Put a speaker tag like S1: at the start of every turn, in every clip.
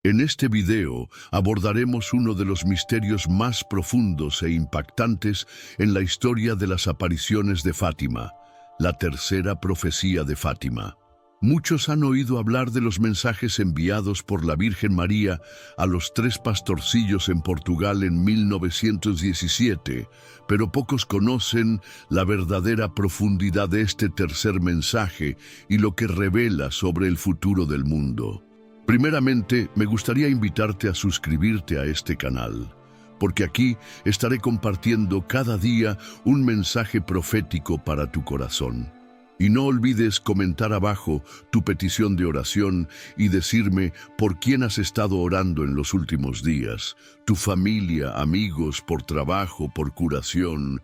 S1: En este video abordaremos uno de los misterios más profundos e impactantes en la historia de las apariciones de Fátima, la tercera profecía de Fátima. Muchos han oído hablar de los mensajes enviados por la Virgen María a los tres pastorcillos en Portugal en 1917, pero pocos conocen la verdadera profundidad de este tercer mensaje y lo que revela sobre el futuro del mundo. Primeramente, me gustaría invitarte a suscribirte a este canal, porque aquí estaré compartiendo cada día un mensaje profético para tu corazón. Y no olvides comentar abajo tu petición de oración y decirme por quién has estado orando en los últimos días, tu familia, amigos, por trabajo, por curación,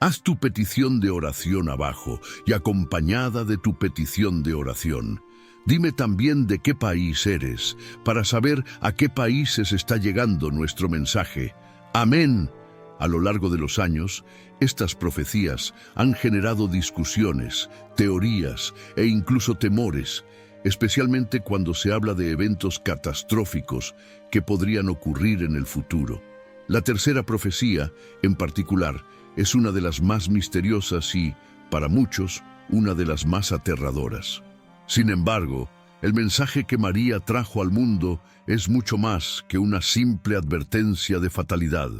S1: Haz tu petición de oración abajo y acompañada de tu petición de oración. Dime también de qué país eres, para saber a qué países está llegando nuestro mensaje. ¡Amén! A lo largo de los años, estas profecías han generado discusiones, teorías e incluso temores, especialmente cuando se habla de eventos catastróficos que podrían ocurrir en el futuro. La tercera profecía, en particular, es una de las más misteriosas y, para muchos, una de las más aterradoras. Sin embargo, el mensaje que María trajo al mundo es mucho más que una simple advertencia de fatalidad.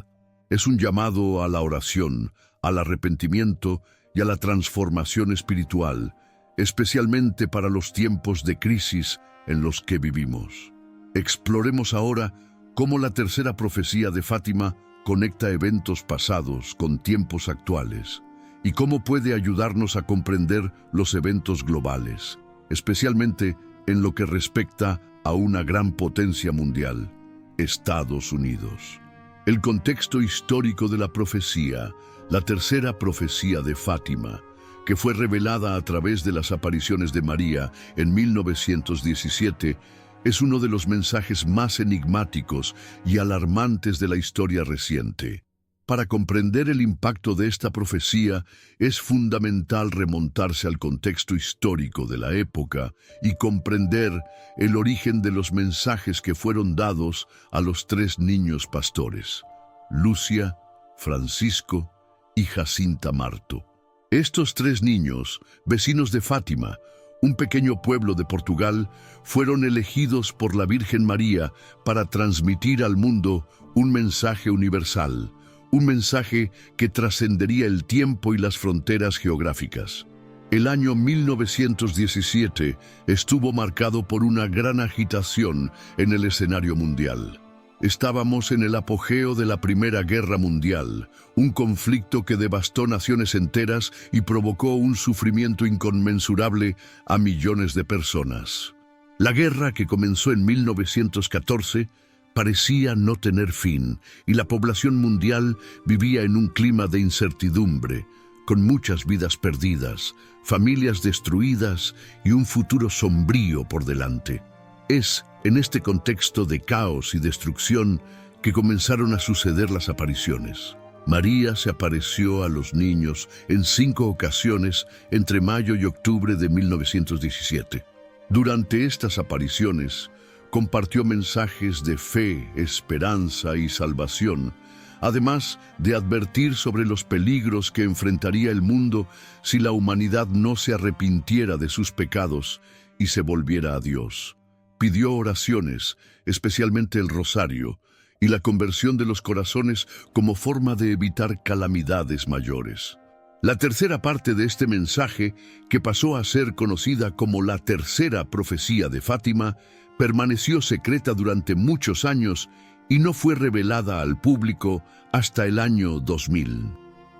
S1: Es un llamado a la oración, al arrepentimiento y a la transformación espiritual, especialmente para los tiempos de crisis en los que vivimos. Exploremos ahora cómo la tercera profecía de Fátima conecta eventos pasados con tiempos actuales y cómo puede ayudarnos a comprender los eventos globales, especialmente en lo que respecta a una gran potencia mundial, Estados Unidos. El contexto histórico de la profecía, la tercera profecía de Fátima, que fue revelada a través de las apariciones de María en 1917, es uno de los mensajes más enigmáticos y alarmantes de la historia reciente. Para comprender el impacto de esta profecía, es fundamental remontarse al contexto histórico de la época y comprender el origen de los mensajes que fueron dados a los tres niños pastores, Lucia, Francisco y Jacinta Marto. Estos tres niños, vecinos de Fátima, un pequeño pueblo de Portugal, fueron elegidos por la Virgen María para transmitir al mundo un mensaje universal, un mensaje que trascendería el tiempo y las fronteras geográficas. El año 1917 estuvo marcado por una gran agitación en el escenario mundial. Estábamos en el apogeo de la Primera Guerra Mundial, un conflicto que devastó naciones enteras y provocó un sufrimiento inconmensurable a millones de personas. La guerra, que comenzó en 1914, parecía no tener fin, y la población mundial vivía en un clima de incertidumbre, con muchas vidas perdidas, familias destruidas y un futuro sombrío por delante. Es en este contexto de caos y destrucción que comenzaron a suceder las apariciones. María se apareció a los niños en 5 ocasiones entre mayo y octubre de 1917. Durante estas apariciones, compartió mensajes de fe, esperanza y salvación, además de advertir sobre los peligros que enfrentaría el mundo si la humanidad no se arrepintiera de sus pecados y se volviera a Dios. Pidió oraciones, especialmente el rosario, y la conversión de los corazones como forma de evitar calamidades mayores. La tercera parte de este mensaje, que pasó a ser conocida como la tercera profecía de Fátima, permaneció secreta durante muchos años y no fue revelada al público hasta el año 2000.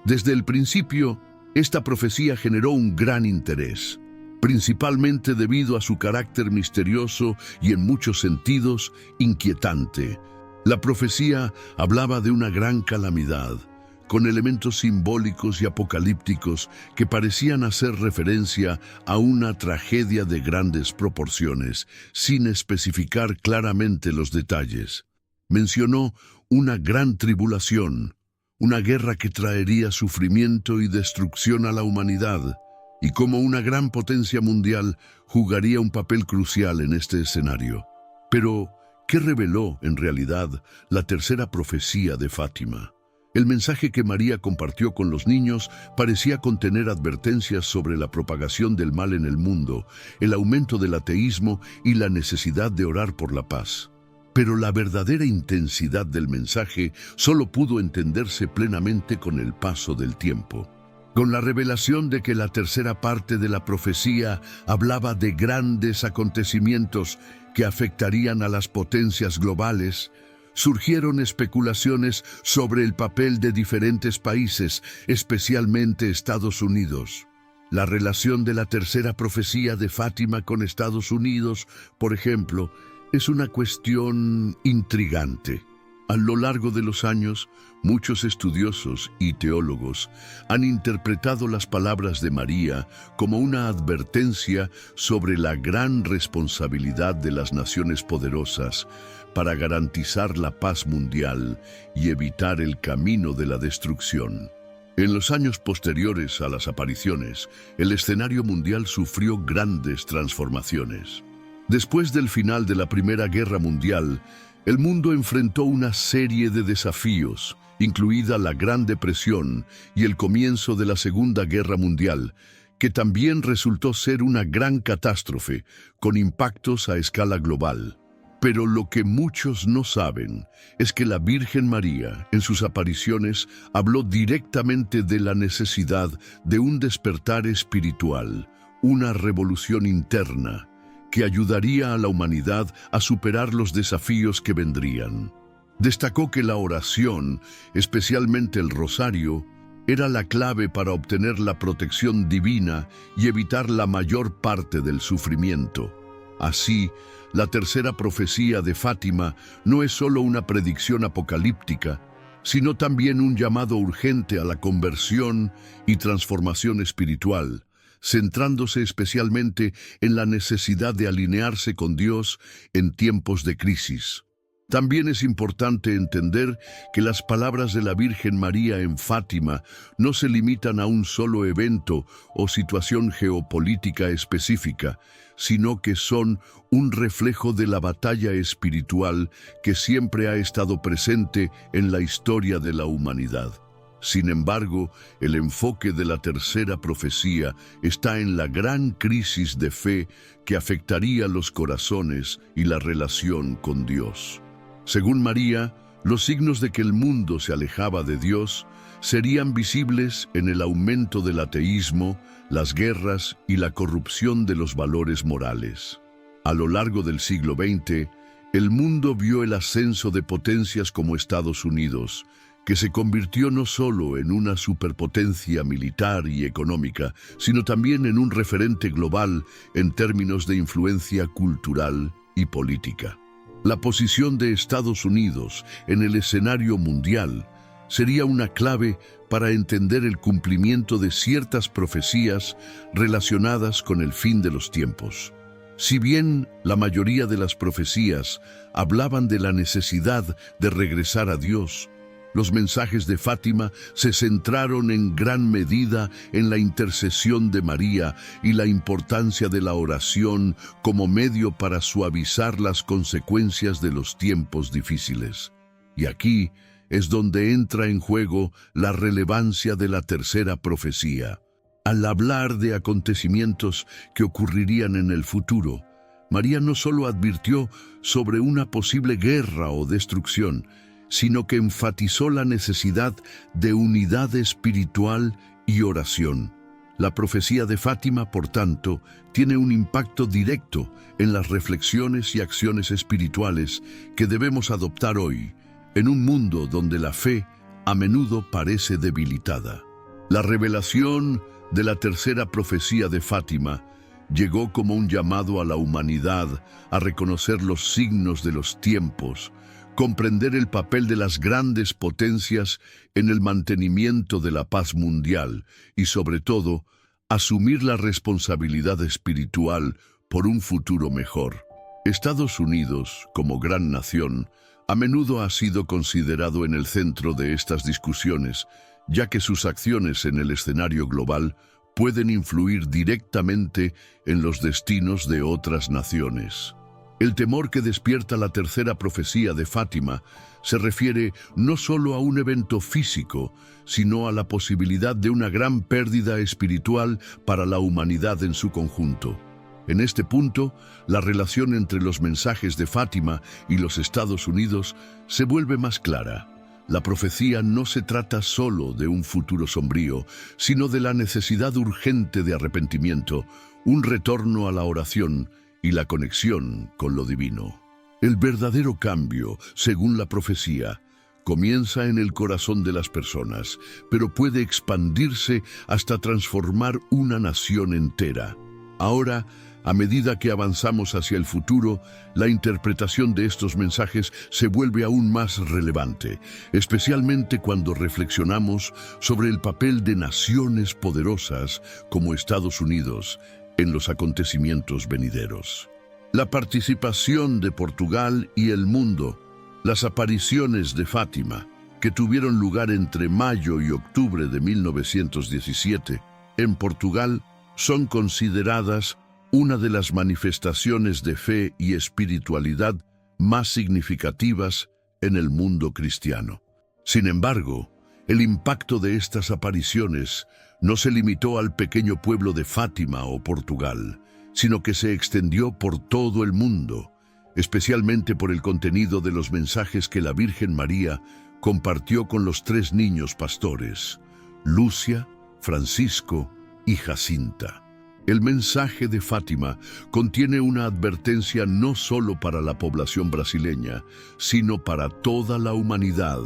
S1: Desde el principio, esta profecía generó un gran interés, principalmente debido a su carácter misterioso y en muchos sentidos inquietante. La profecía hablaba de una gran calamidad, con elementos simbólicos y apocalípticos que parecían hacer referencia a una tragedia de grandes proporciones, sin especificar claramente los detalles. Mencionó una gran tribulación, una guerra que traería sufrimiento y destrucción a la humanidad, y cómo una gran potencia mundial jugaría un papel crucial en este escenario. Pero, ¿Qué reveló, en realidad, la tercera profecía de Fátima? El mensaje que María compartió con los niños parecía contener advertencias sobre la propagación del mal en el mundo, el aumento del ateísmo y la necesidad de orar por la paz. Pero la verdadera intensidad del mensaje solo pudo entenderse plenamente con el paso del tiempo. Con la revelación de que la tercera parte de la profecía hablaba de grandes acontecimientos que afectarían a las potencias globales, surgieron especulaciones sobre el papel de diferentes países, especialmente Estados Unidos. La relación de la tercera profecía de Fátima con Estados Unidos, por ejemplo, es una cuestión intrigante. A lo largo de los años, muchos estudiosos y teólogos han interpretado las palabras de María como una advertencia sobre la gran responsabilidad de las naciones poderosas para garantizar la paz mundial y evitar el camino de la destrucción. En los años posteriores a las apariciones, el escenario mundial sufrió grandes transformaciones. Después del final de la Primera Guerra Mundial, el mundo enfrentó una serie de desafíos, incluida la Gran Depresión y el comienzo de la Segunda Guerra Mundial, que también resultó ser una gran catástrofe, con impactos a escala global. Pero lo que muchos no saben es que la Virgen María, en sus apariciones, habló directamente de la necesidad de un despertar espiritual, una revolución interna, que ayudaría a la humanidad a superar los desafíos que vendrían. Destacó que la oración, especialmente el rosario, era la clave para obtener la protección divina y evitar la mayor parte del sufrimiento. Así, la tercera profecía de Fátima no es solo una predicción apocalíptica, sino también un llamado urgente a la conversión y transformación espiritual, centrándose especialmente en la necesidad de alinearse con Dios en tiempos de crisis. También es importante entender que las palabras de la Virgen María en Fátima no se limitan a un solo evento o situación geopolítica específica, sino que son un reflejo de la batalla espiritual que siempre ha estado presente en la historia de la humanidad. Sin embargo, el enfoque de la tercera profecía está en la gran crisis de fe que afectaría los corazones y la relación con Dios. Según María, los signos de que el mundo se alejaba de Dios serían visibles en el aumento del ateísmo, las guerras y la corrupción de los valores morales. A lo largo del siglo XX, el mundo vio el ascenso de potencias como Estados Unidos, que se convirtió no solo en una superpotencia militar y económica, sino también en un referente global en términos de influencia cultural y política. La posición de Estados Unidos en el escenario mundial sería una clave para entender el cumplimiento de ciertas profecías relacionadas con el fin de los tiempos. Si bien la mayoría de las profecías hablaban de la necesidad de regresar a Dios, los mensajes de Fátima se centraron en gran medida en la intercesión de María y la importancia de la oración como medio para suavizar las consecuencias de los tiempos difíciles. Y aquí es donde entra en juego la relevancia de la tercera profecía. Al hablar de acontecimientos que ocurrirían en el futuro, María no solo advirtió sobre una posible guerra o destrucción, sino que enfatizó la necesidad de unidad espiritual y oración. La profecía de Fátima, por tanto, tiene un impacto directo en las reflexiones y acciones espirituales que debemos adoptar hoy, en un mundo donde la fe a menudo parece debilitada. La revelación de la tercera profecía de Fátima llegó como un llamado a la humanidad a reconocer los signos de los tiempos, comprender el papel de las grandes potencias en el mantenimiento de la paz mundial y, sobre todo, asumir la responsabilidad espiritual por un futuro mejor. Estados Unidos, como gran nación, a menudo ha sido considerado en el centro de estas discusiones, ya que sus acciones en el escenario global pueden influir directamente en los destinos de otras naciones. El temor que despierta la tercera profecía de Fátima se refiere no solo a un evento físico, sino a la posibilidad de una gran pérdida espiritual para la humanidad en su conjunto. En este punto, la relación entre los mensajes de Fátima y los Estados Unidos se vuelve más clara. La profecía no se trata solo de un futuro sombrío, sino de la necesidad urgente de arrepentimiento, un retorno a la oración y la conexión con lo divino. El verdadero cambio, según la profecía, comienza en el corazón de las personas, pero puede expandirse hasta transformar una nación entera. Ahora, a medida que avanzamos hacia el futuro, la interpretación de estos mensajes se vuelve aún más relevante, especialmente cuando reflexionamos sobre el papel de naciones poderosas como Estados Unidos en los acontecimientos venideros. La participación de Portugal y el mundo, las apariciones de Fátima, que tuvieron lugar entre mayo y octubre de 1917 en Portugal, son consideradas una de las manifestaciones de fe y espiritualidad más significativas en el mundo cristiano. Sin embargo, el impacto de estas apariciones no se limitó al pequeño pueblo de Fátima o Portugal, sino que se extendió por todo el mundo, especialmente por el contenido de los mensajes que la Virgen María compartió con los 3 niños pastores, Lucia, Francisco y Jacinta. El mensaje de Fátima contiene una advertencia no solo para la población brasileña, sino para toda la humanidad,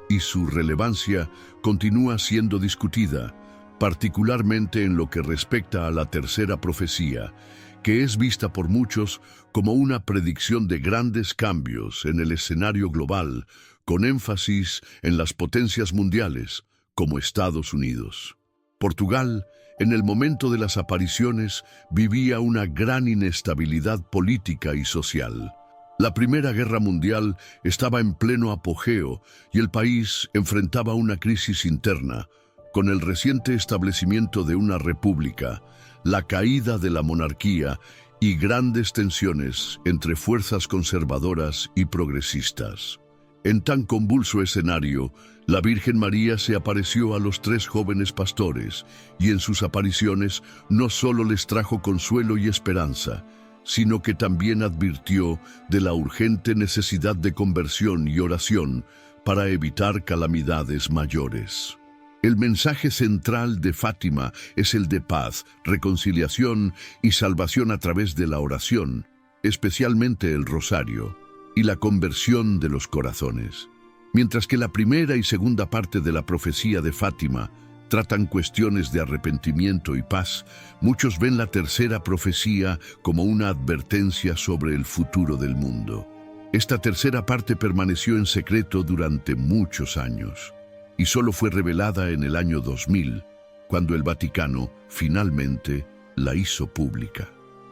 S1: y su relevancia continúa siendo discutida, particularmente en lo que respecta a la tercera profecía, que es vista por muchos como una predicción de grandes cambios en el escenario global, con énfasis en las potencias mundiales, como Estados Unidos. Portugal, en el momento de las apariciones, vivía una gran inestabilidad política y social. La Primera Guerra Mundial estaba en pleno apogeo y el país enfrentaba una crisis interna, con el reciente establecimiento de una república, la caída de la monarquía y grandes tensiones entre fuerzas conservadoras y progresistas. En tan convulso escenario, la Virgen María se apareció a los 3 jóvenes pastores, y en sus apariciones no solo les trajo consuelo y esperanza, sino que también advirtió de la urgente necesidad de conversión y oración para evitar calamidades mayores. El mensaje central de Fátima es el de paz, reconciliación y salvación a través de la oración, especialmente el rosario, y la conversión de los corazones. Mientras que la primera y segunda parte de la profecía de Fátima tratan cuestiones de arrepentimiento y paz, muchos ven la tercera profecía como una advertencia sobre el futuro del mundo. Esta tercera parte permaneció en secreto durante muchos años y solo fue revelada en el año 2000, cuando el Vaticano finalmente la hizo pública.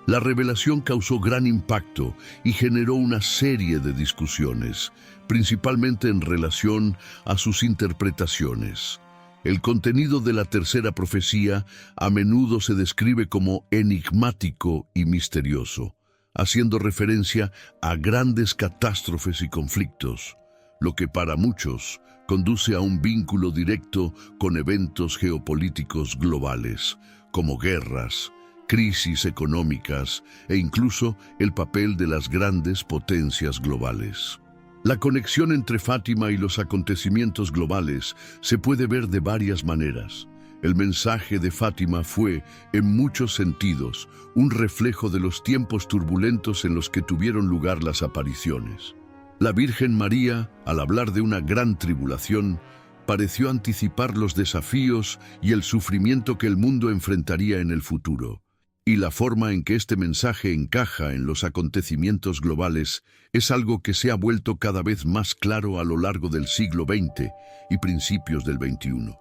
S1: La revelación causó gran impacto y generó una serie de discusiones, principalmente en relación a sus interpretaciones. El contenido de la tercera profecía a menudo se describe como enigmático y misterioso, haciendo referencia a grandes catástrofes y conflictos, lo que para muchos conduce a un vínculo directo con eventos geopolíticos globales, como guerras, crisis económicas e incluso el papel de las grandes potencias globales. La conexión entre Fátima y los acontecimientos globales se puede ver de varias maneras. El mensaje de Fátima fue, en muchos sentidos, un reflejo de los tiempos turbulentos en los que tuvieron lugar las apariciones. La Virgen María, al hablar de una gran tribulación, pareció anticipar los desafíos y el sufrimiento que el mundo enfrentaría en el futuro. Y la forma en que este mensaje encaja en los acontecimientos globales es algo que se ha vuelto cada vez más claro a lo largo del siglo XX y principios del XXI.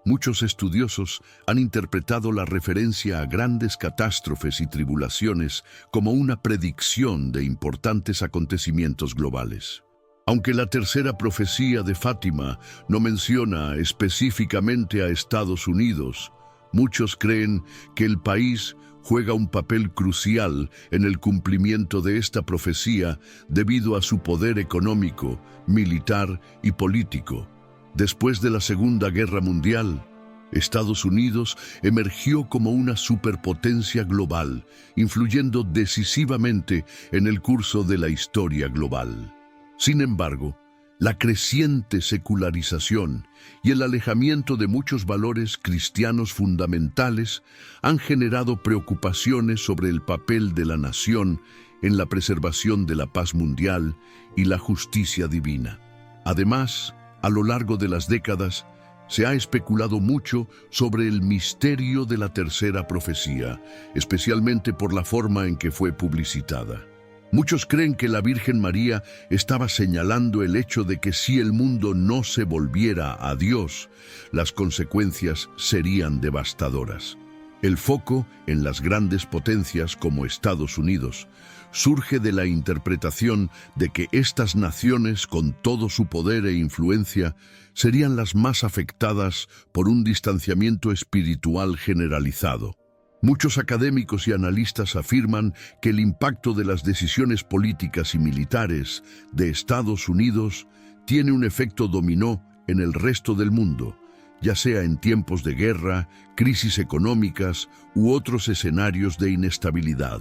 S1: Muchos estudiosos han interpretado la referencia a grandes catástrofes y tribulaciones como una predicción de importantes acontecimientos globales. Aunque la tercera profecía de Fátima no menciona específicamente a Estados Unidos, muchos creen que el país, juega un papel crucial en el cumplimiento de esta profecía debido a su poder económico, militar y político. Después de la Segunda Guerra Mundial, Estados Unidos emergió como una superpotencia global, influyendo decisivamente en el curso de la historia global. Sin embargo, la creciente secularización y el alejamiento de muchos valores cristianos fundamentales han generado preocupaciones sobre el papel de la nación en la preservación de la paz mundial y la justicia divina. Además, a lo largo de las décadas, se ha especulado mucho sobre el misterio de la tercera profecía, especialmente por la forma en que fue publicitada. Muchos creen que la Virgen María estaba señalando el hecho de que si el mundo no se volviera a Dios, las consecuencias serían devastadoras. El foco en las grandes potencias como Estados Unidos surge de la interpretación de que estas naciones, con todo su poder e influencia, serían las más afectadas por un distanciamiento espiritual generalizado. Muchos académicos y analistas afirman que el impacto de las decisiones políticas y militares de Estados Unidos tiene un efecto dominó en el resto del mundo, ya sea en tiempos de guerra, crisis económicas u otros escenarios de inestabilidad.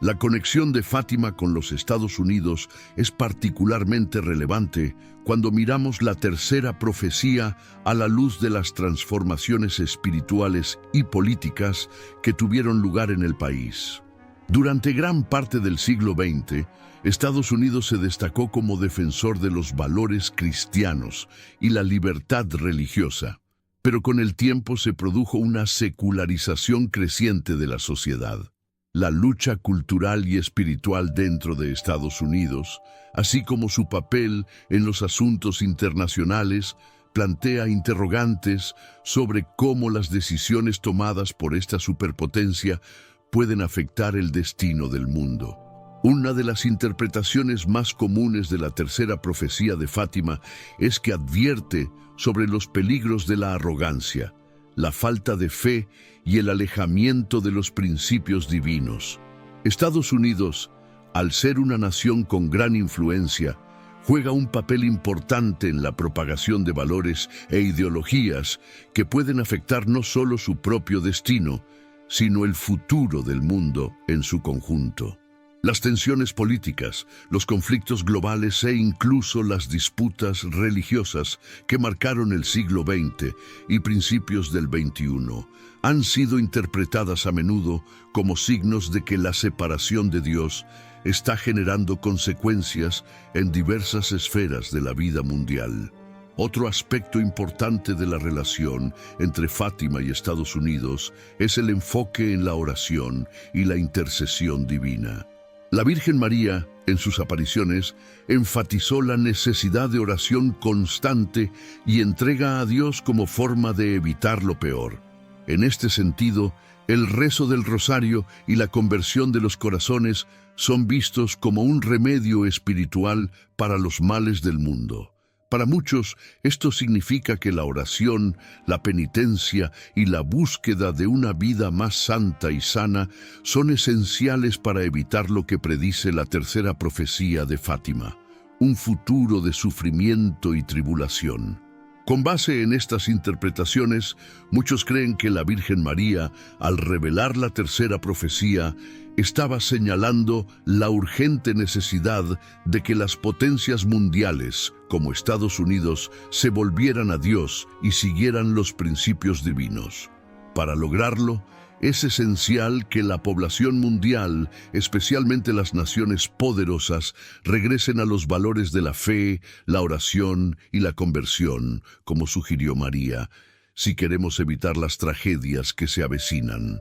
S1: La conexión de Fátima con los Estados Unidos es particularmente relevante cuando miramos la tercera profecía a la luz de las transformaciones espirituales y políticas que tuvieron lugar en el país. Durante gran parte del siglo XX, Estados Unidos se destacó como defensor de los valores cristianos y la libertad religiosa, pero con el tiempo se produjo una secularización creciente de la sociedad. La lucha cultural y espiritual dentro de Estados Unidos, así como su papel en los asuntos internacionales, plantea interrogantes sobre cómo las decisiones tomadas por esta superpotencia pueden afectar el destino del mundo. Una de las interpretaciones más comunes de la tercera profecía de Fátima es que advierte sobre los peligros de la arrogancia, la falta de fe y el alejamiento de los principios divinos. Estados Unidos, al ser una nación con gran influencia, juega un papel importante en la propagación de valores e ideologías que pueden afectar no solo su propio destino, sino el futuro del mundo en su conjunto. Las tensiones políticas, los conflictos globales e incluso las disputas religiosas que marcaron el siglo XX y principios del XXI han sido interpretadas a menudo como signos de que la separación de Dios está generando consecuencias en diversas esferas de la vida mundial. Otro aspecto importante de la relación entre Fátima y Estados Unidos es el enfoque en la oración y la intercesión divina. La Virgen María, en sus apariciones, enfatizó la necesidad de oración constante y entrega a Dios como forma de evitar lo peor. En este sentido, el rezo del rosario y la conversión de los corazones son vistos como un remedio espiritual para los males del mundo. Para muchos, esto significa que la oración, la penitencia y la búsqueda de una vida más santa y sana son esenciales para evitar lo que predice la tercera profecía de Fátima, un futuro de sufrimiento y tribulación. Con base en estas interpretaciones, muchos creen que la Virgen María, al revelar la tercera profecía, estaba señalando la urgente necesidad de que las potencias mundiales, como Estados Unidos, se volvieran a Dios y siguieran los principios divinos. Para lograrlo, es esencial que la población mundial, especialmente las naciones poderosas, regresen a los valores de la fe, la oración y la conversión, como sugirió María, si queremos evitar las tragedias que se avecinan.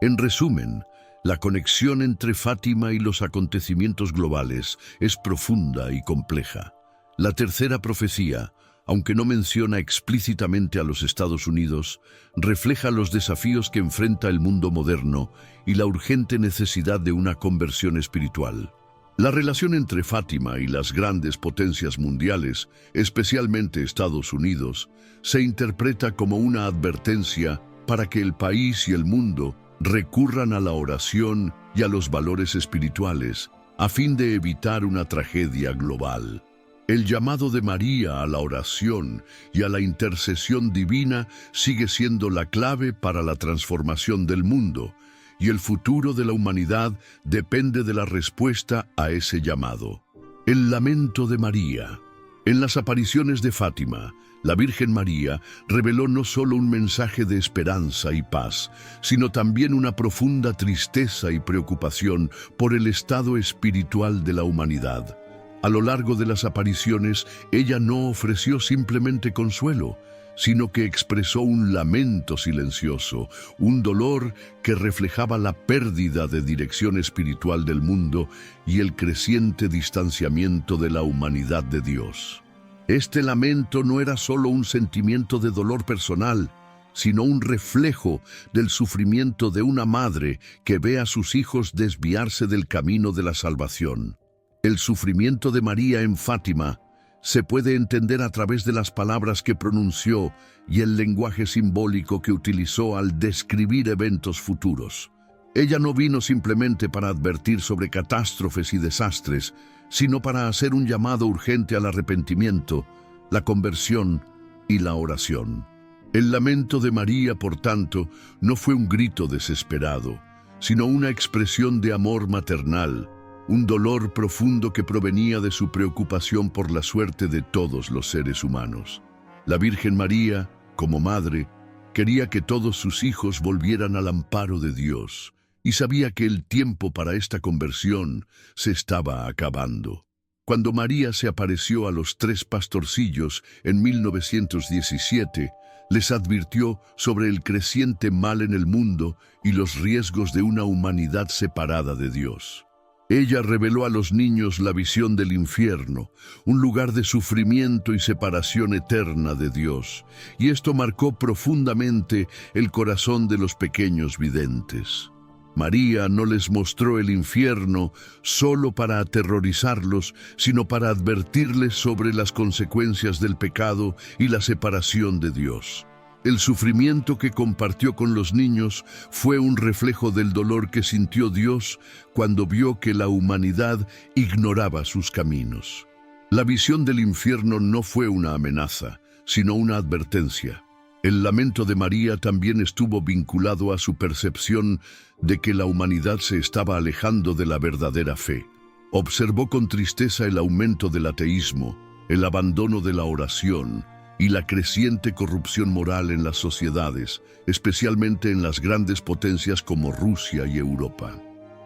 S1: En resumen, la conexión entre Fátima y los acontecimientos globales es profunda y compleja. La tercera profecía, aunque no menciona explícitamente a los Estados Unidos, refleja los desafíos que enfrenta el mundo moderno y la urgente necesidad de una conversión espiritual. La relación entre Fátima y las grandes potencias mundiales, especialmente Estados Unidos, se interpreta como una advertencia para que el país y el mundo recurran a la oración y a los valores espirituales a fin de evitar una tragedia global. El llamado de María a la oración y a la intercesión divina sigue siendo la clave para la transformación del mundo, y el futuro de la humanidad depende de la respuesta a ese llamado. El lamento de María. En las apariciones de Fátima, la Virgen María reveló no solo un mensaje de esperanza y paz, sino también una profunda tristeza y preocupación por el estado espiritual de la humanidad. A lo largo de las apariciones, ella no ofreció simplemente consuelo, sino que expresó un lamento silencioso, un dolor que reflejaba la pérdida de dirección espiritual del mundo y el creciente distanciamiento de la humanidad de Dios. Este lamento no era solo un sentimiento de dolor personal, sino un reflejo del sufrimiento de una madre que ve a sus hijos desviarse del camino de la salvación. El sufrimiento de María en Fátima se puede entender a través de las palabras que pronunció y el lenguaje simbólico que utilizó al describir eventos futuros. Ella no vino simplemente para advertir sobre catástrofes y desastres, sino para hacer un llamado urgente al arrepentimiento, la conversión y la oración. El lamento de María, por tanto, no fue un grito desesperado, sino una expresión de amor maternal, un dolor profundo que provenía de su preocupación por la suerte de todos los seres humanos. La Virgen María, como madre, quería que todos sus hijos volvieran al amparo de Dios, y sabía que el tiempo para esta conversión se estaba acabando. Cuando María se apareció a los 3 pastorcillos en 1917, les advirtió sobre el creciente mal en el mundo y los riesgos de una humanidad separada de Dios. Ella reveló a los niños la visión del infierno, un lugar de sufrimiento y separación eterna de Dios, y esto marcó profundamente el corazón de los pequeños videntes. María no les mostró el infierno solo para aterrorizarlos, sino para advertirles sobre las consecuencias del pecado y la separación de Dios. El sufrimiento que compartió con los niños fue un reflejo del dolor que sintió Dios cuando vio que la humanidad ignoraba sus caminos. La visión del infierno no fue una amenaza, sino una advertencia. El lamento de María también estuvo vinculado a su percepción de que la humanidad se estaba alejando de la verdadera fe. Observó con tristeza el aumento del ateísmo, el abandono de la oración y la creciente corrupción moral en las sociedades, especialmente en las grandes potencias como Rusia y Europa.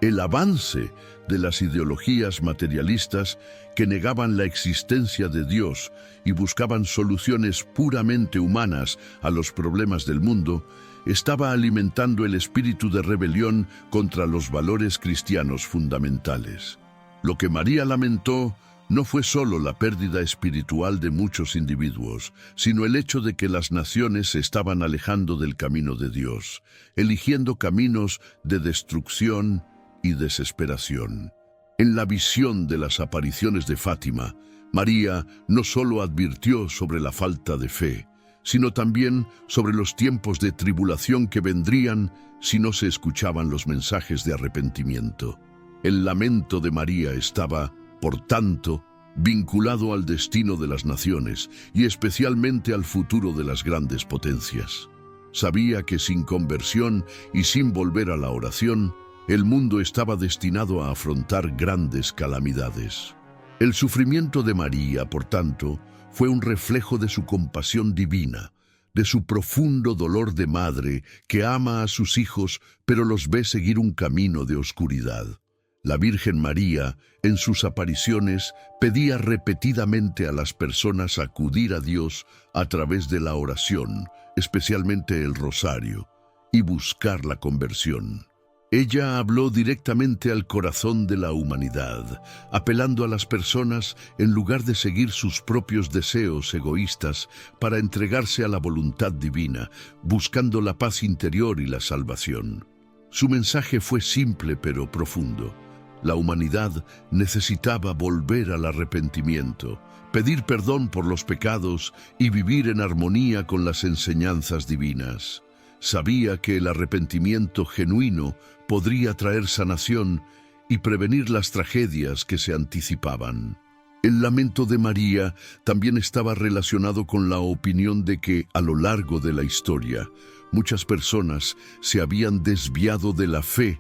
S1: El avance de las ideologías materialistas que negaban la existencia de Dios y buscaban soluciones puramente humanas a los problemas del mundo, estaba alimentando el espíritu de rebelión contra los valores cristianos fundamentales. Lo que María lamentó no fue solo la pérdida espiritual de muchos individuos, sino el hecho de que las naciones se estaban alejando del camino de Dios, eligiendo caminos de destrucción y desesperación. En la visión de las apariciones de Fátima, María no solo advirtió sobre la falta de fe, sino también sobre los tiempos de tribulación que vendrían si no se escuchaban los mensajes de arrepentimiento. El lamento de María estaba, por tanto, vinculado al destino de las naciones y especialmente al futuro de las grandes potencias. Sabía que sin conversión y sin volver a la oración, el mundo estaba destinado a afrontar grandes calamidades. El sufrimiento de María, por tanto, fue un reflejo de su compasión divina, de su profundo dolor de madre que ama a sus hijos pero los ve seguir un camino de oscuridad. La Virgen María, en sus apariciones, pedía repetidamente a las personas acudir a Dios a través de la oración, especialmente el rosario, y buscar la conversión. Ella habló directamente al corazón de la humanidad, apelando a las personas en lugar de seguir sus propios deseos egoístas para entregarse a la voluntad divina, buscando la paz interior y la salvación. Su mensaje fue simple pero profundo. La humanidad necesitaba volver al arrepentimiento, pedir perdón por los pecados y vivir en armonía con las enseñanzas divinas. Sabía que el arrepentimiento genuino podría traer sanación y prevenir las tragedias que se anticipaban. El lamento de María también estaba relacionado con la opinión de que, a lo largo de la historia, muchas personas se habían desviado de la fe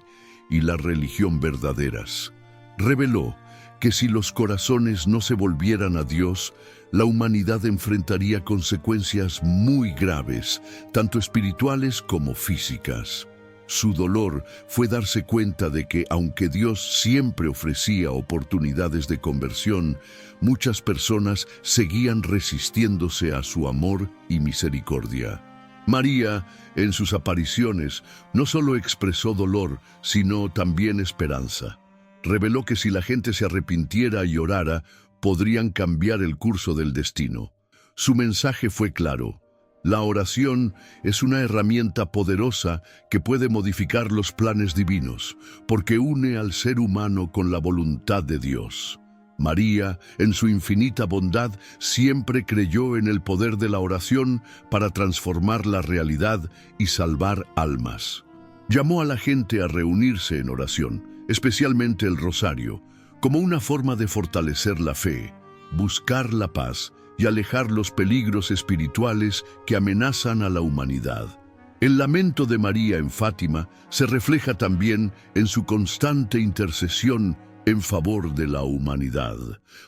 S1: y la religión verdaderas. Reveló que si los corazones no se volvieran a Dios, la humanidad enfrentaría consecuencias muy graves, tanto espirituales como físicas. Su dolor fue darse cuenta de que, aunque Dios siempre ofrecía oportunidades de conversión, muchas personas seguían resistiéndose a su amor y misericordia. María, en sus apariciones, no solo expresó dolor, sino también esperanza. Reveló que si la gente se arrepintiera y orara, podrían cambiar el curso del destino. Su mensaje fue claro: la oración es una herramienta poderosa que puede modificar los planes divinos, porque une al ser humano con la voluntad de Dios. María, en su infinita bondad, siempre creyó en el poder de la oración para transformar la realidad y salvar almas. Llamó a la gente a reunirse en oración, especialmente el rosario, como una forma de fortalecer la fe, buscar la paz y alejar los peligros espirituales que amenazan a la humanidad. El lamento de María en Fátima se refleja también en su constante intercesión en favor de la humanidad.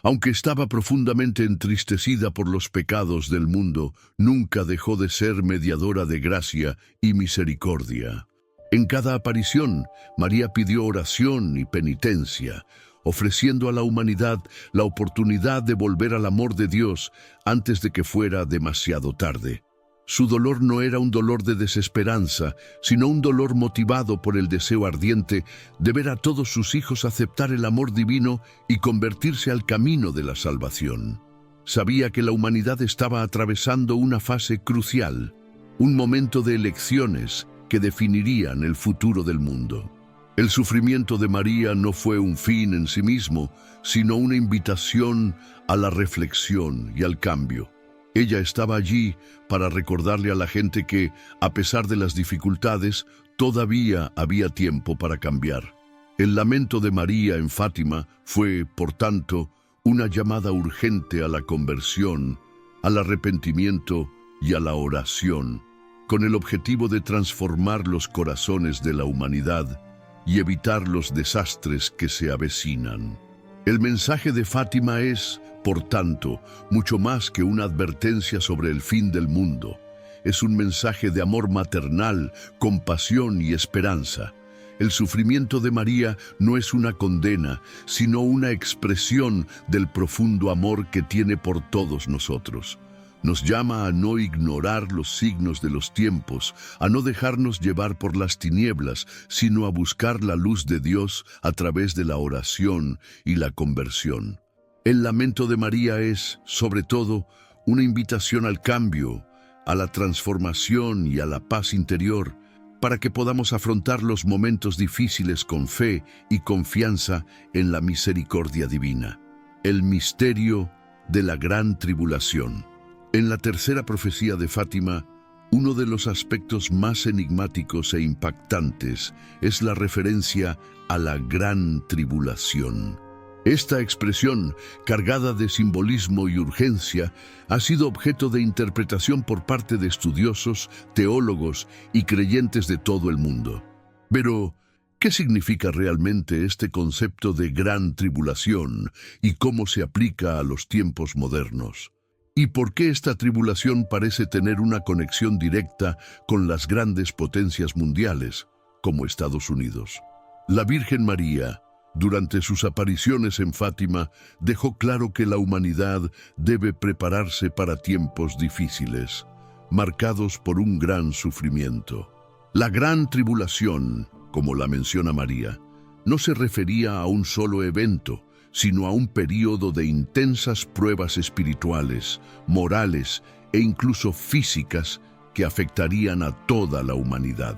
S1: Aunque estaba profundamente entristecida por los pecados del mundo, nunca dejó de ser mediadora de gracia y misericordia. En cada aparición, María pidió oración y penitencia, ofreciendo a la humanidad la oportunidad de volver al amor de Dios antes de que fuera demasiado tarde. Su dolor no era un dolor de desesperanza, sino un dolor motivado por el deseo ardiente de ver a todos sus hijos aceptar el amor divino y convertirse al camino de la salvación. Sabía que la humanidad estaba atravesando una fase crucial, un momento de elecciones que definirían el futuro del mundo. El sufrimiento de María no fue un fin en sí mismo, sino una invitación a la reflexión y al cambio. Ella estaba allí para recordarle a la gente que, a pesar de las dificultades, todavía había tiempo para cambiar. El lamento de María en Fátima fue, por tanto, una llamada urgente a la conversión, al arrepentimiento y a la oración, con el objetivo de transformar los corazones de la humanidad y evitar los desastres que se avecinan. El mensaje de Fátima es, por tanto, mucho más que una advertencia sobre el fin del mundo. Es un mensaje de amor maternal, compasión y esperanza. El sufrimiento de María no es una condena, sino una expresión del profundo amor que tiene por todos nosotros. Nos llama a no ignorar los signos de los tiempos, a no dejarnos llevar por las tinieblas, sino a buscar la luz de Dios a través de la oración y la conversión. El lamento de María es, sobre todo, una invitación al cambio, a la transformación y a la paz interior, para que podamos afrontar los momentos difíciles con fe y confianza en la misericordia divina. El misterio de la gran tribulación. En la tercera profecía de Fátima, uno de los aspectos más enigmáticos e impactantes es la referencia a la gran tribulación. Esta expresión, cargada de simbolismo y urgencia, ha sido objeto de interpretación por parte de estudiosos, teólogos y creyentes de todo el mundo. Pero, ¿qué significa realmente este concepto de gran tribulación y cómo se aplica a los tiempos modernos? ¿Y por qué esta tribulación parece tener una conexión directa con las grandes potencias mundiales, como Estados Unidos? La Virgen María, durante sus apariciones en Fátima, dejó claro que la humanidad debe prepararse para tiempos difíciles, marcados por un gran sufrimiento. La gran tribulación, como la menciona María, no se refería a un solo evento, sino a un período de intensas pruebas espirituales, morales e incluso físicas que afectarían a toda la humanidad.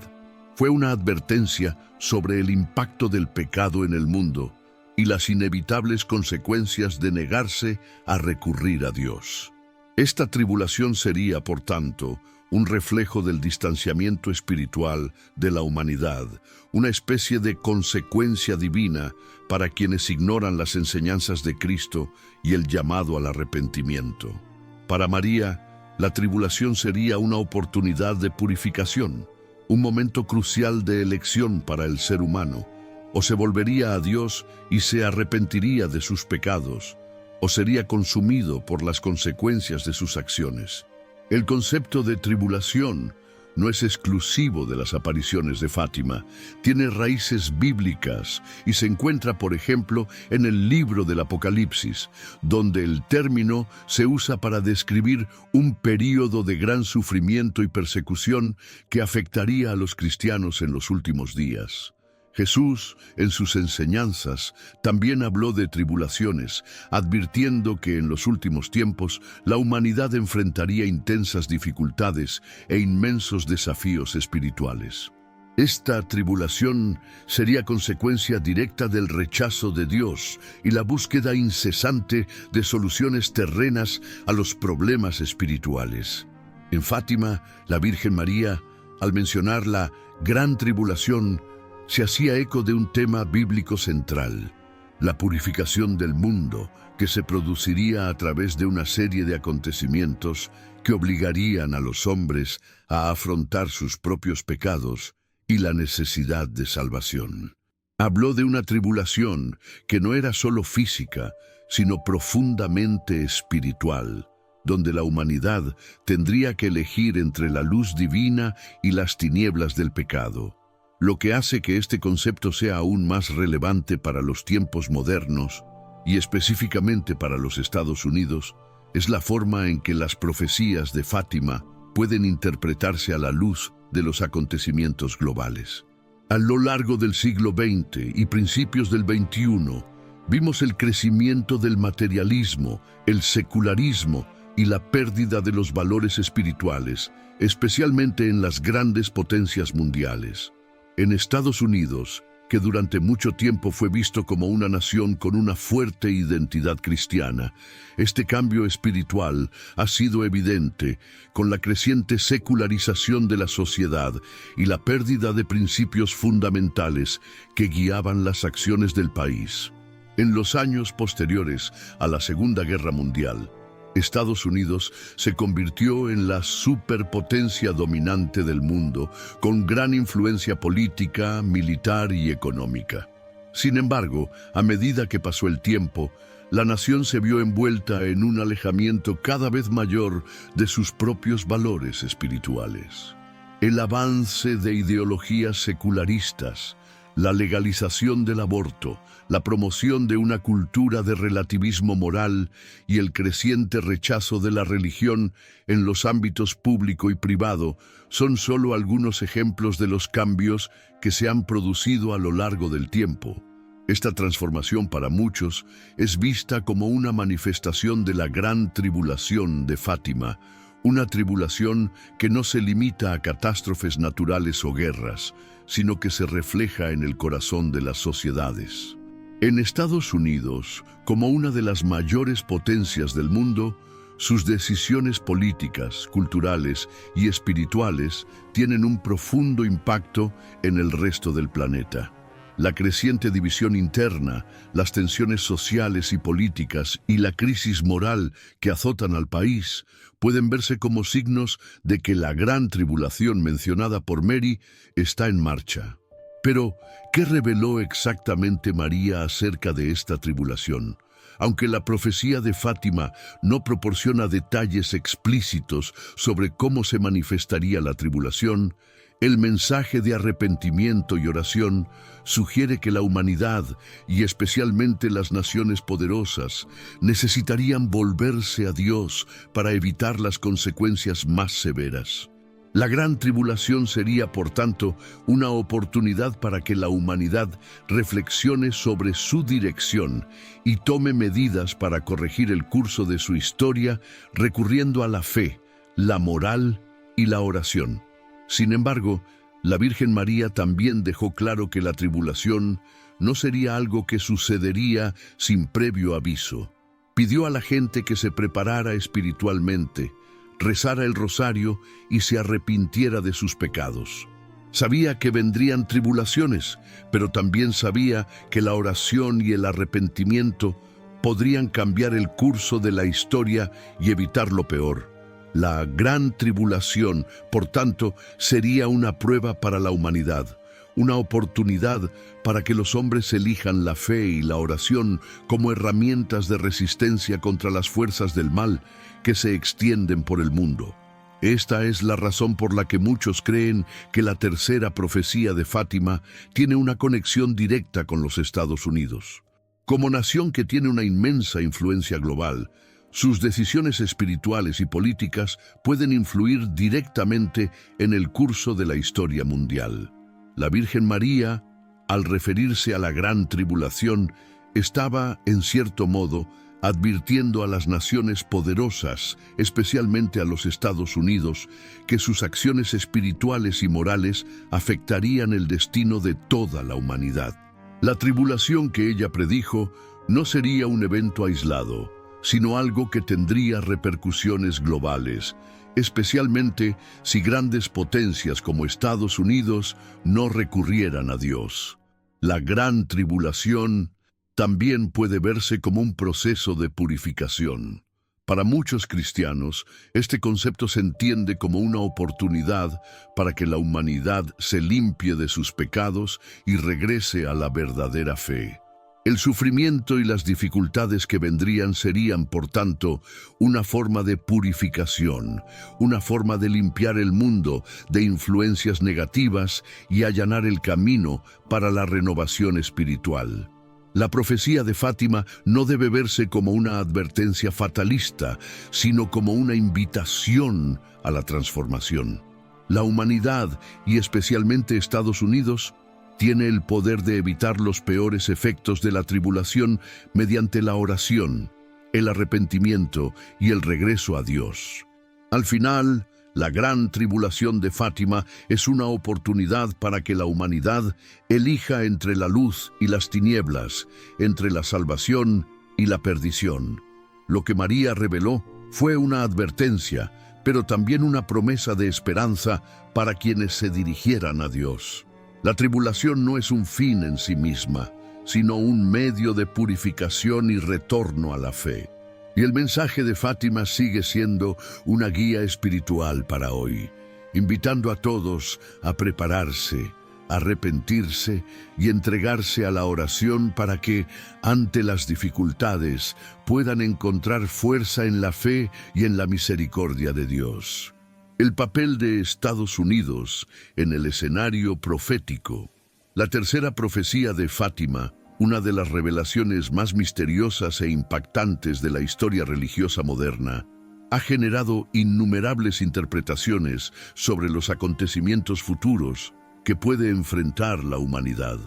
S1: Fue una advertencia sobre el impacto del pecado en el mundo y las inevitables consecuencias de negarse a recurrir a Dios. Esta tribulación sería, por tanto, un reflejo del distanciamiento espiritual de la humanidad, una especie de consecuencia divina para quienes ignoran las enseñanzas de Cristo y el llamado al arrepentimiento. Para María, la tribulación sería una oportunidad de purificación, un momento crucial de elección para el ser humano. O se volvería a Dios y se arrepentiría de sus pecados, o sería consumido por las consecuencias de sus acciones. El concepto de tribulación no es exclusivo de las apariciones de Fátima, tiene raíces bíblicas y se encuentra, por ejemplo, en el libro del Apocalipsis, donde el término se usa para describir un período de gran sufrimiento y persecución que afectaría a los cristianos en los últimos días. Jesús, en sus enseñanzas, también habló de tribulaciones, advirtiendo que en los últimos tiempos la humanidad enfrentaría intensas dificultades e inmensos desafíos espirituales. Esta tribulación sería consecuencia directa del rechazo de Dios y la búsqueda incesante de soluciones terrenas a los problemas espirituales. En Fátima, la Virgen María, al mencionar la gran tribulación, se hacía eco de un tema bíblico central, la purificación del mundo, que se produciría a través de una serie de acontecimientos que obligarían a los hombres a afrontar sus propios pecados y la necesidad de salvación. Habló de una tribulación que no era solo física, sino profundamente espiritual, donde la humanidad tendría que elegir entre la luz divina y las tinieblas del pecado. Lo que hace que este concepto sea aún más relevante para los tiempos modernos, y específicamente para los Estados Unidos, es la forma en que las profecías de Fátima pueden interpretarse a la luz de los acontecimientos globales. A lo largo del siglo XX y principios del XXI, vimos el crecimiento del materialismo, el secularismo y la pérdida de los valores espirituales, especialmente en las grandes potencias mundiales. En Estados Unidos, que durante mucho tiempo fue visto como una nación con una fuerte identidad cristiana, este cambio espiritual ha sido evidente con la creciente secularización de la sociedad y la pérdida de principios fundamentales que guiaban las acciones del país. En los años posteriores a la Segunda Guerra Mundial, Estados Unidos se convirtió en la superpotencia dominante del mundo, con gran influencia política, militar y económica. Sin embargo, a medida que pasó el tiempo, la nación se vio envuelta en un alejamiento cada vez mayor de sus propios valores espirituales. El avance de ideologías secularistas, la legalización del aborto, la promoción de una cultura de relativismo moral y el creciente rechazo de la religión en los ámbitos público y privado son solo algunos ejemplos de los cambios que se han producido a lo largo del tiempo. Esta transformación para muchos es vista como una manifestación de la gran tribulación de Fátima, una tribulación que no se limita a catástrofes naturales o guerras, sino que se refleja en el corazón de las sociedades. En Estados Unidos, como una de las mayores potencias del mundo, sus decisiones políticas, culturales y espirituales tienen un profundo impacto en el resto del planeta. La creciente división interna, las tensiones sociales y políticas y la crisis moral que azotan al país pueden verse como signos de que la gran tribulación mencionada por Mary está en marcha. Pero, ¿qué reveló exactamente María acerca de esta tribulación? Aunque la profecía de Fátima no proporciona detalles explícitos sobre cómo se manifestaría la tribulación, el mensaje de arrepentimiento y oración sugiere que la humanidad, y especialmente las naciones poderosas, necesitarían volverse a Dios para evitar las consecuencias más severas. La gran tribulación sería, por tanto, una oportunidad para que la humanidad reflexione sobre su dirección y tome medidas para corregir el curso de su historia, recurriendo a la fe, la moral y la oración. Sin embargo, la Virgen María también dejó claro que la tribulación no sería algo que sucedería sin previo aviso. Pidió a la gente que se preparara espiritualmente, rezara el rosario y se arrepintiera de sus pecados. Sabía que vendrían tribulaciones, pero también sabía que la oración y el arrepentimiento podrían cambiar el curso de la historia y evitar lo peor. La gran tribulación, por tanto, sería una prueba para la humanidad, una oportunidad para que los hombres elijan la fe y la oración como herramientas de resistencia contra las fuerzas del mal que se extienden por el mundo. Esta es la razón por la que muchos creen que la tercera profecía de Fátima tiene una conexión directa con los Estados Unidos. Como nación que tiene una inmensa influencia global, sus decisiones espirituales y políticas pueden influir directamente en el curso de la historia mundial. La Virgen María, al referirse a la gran tribulación, estaba, en cierto modo, advirtiendo a las naciones poderosas, especialmente a los Estados Unidos, que sus acciones espirituales y morales afectarían el destino de toda la humanidad. La tribulación que ella predijo no sería un evento aislado, sino algo que tendría repercusiones globales, especialmente si grandes potencias como Estados Unidos no recurrieran a Dios. La gran tribulación también puede verse como un proceso de purificación. Para muchos cristianos, este concepto se entiende como una oportunidad para que la humanidad se limpie de sus pecados y regrese a la verdadera fe. El sufrimiento y las dificultades que vendrían serían, por tanto, una forma de purificación, una forma de limpiar el mundo de influencias negativas y allanar el camino para la renovación espiritual. La profecía de Fátima no debe verse como una advertencia fatalista, sino como una invitación a la transformación. La humanidad, y especialmente Estados Unidos, tiene el poder de evitar los peores efectos de la tribulación mediante la oración, el arrepentimiento y el regreso a Dios. Al final, la gran tribulación de Fátima es una oportunidad para que la humanidad elija entre la luz y las tinieblas, entre la salvación y la perdición. Lo que María reveló fue una advertencia, pero también una promesa de esperanza para quienes se dirigieran a Dios. La tribulación no es un fin en sí misma, sino un medio de purificación y retorno a la fe. Y el mensaje de Fátima sigue siendo una guía espiritual para hoy, invitando a todos a prepararse, a arrepentirse y entregarse a la oración para que, ante las dificultades, puedan encontrar fuerza en la fe y en la misericordia de Dios. El papel de Estados Unidos en el escenario profético. La tercera profecía de Fátima, una de las revelaciones más misteriosas e impactantes de la historia religiosa moderna, ha generado innumerables interpretaciones sobre los acontecimientos futuros que puede enfrentar la humanidad.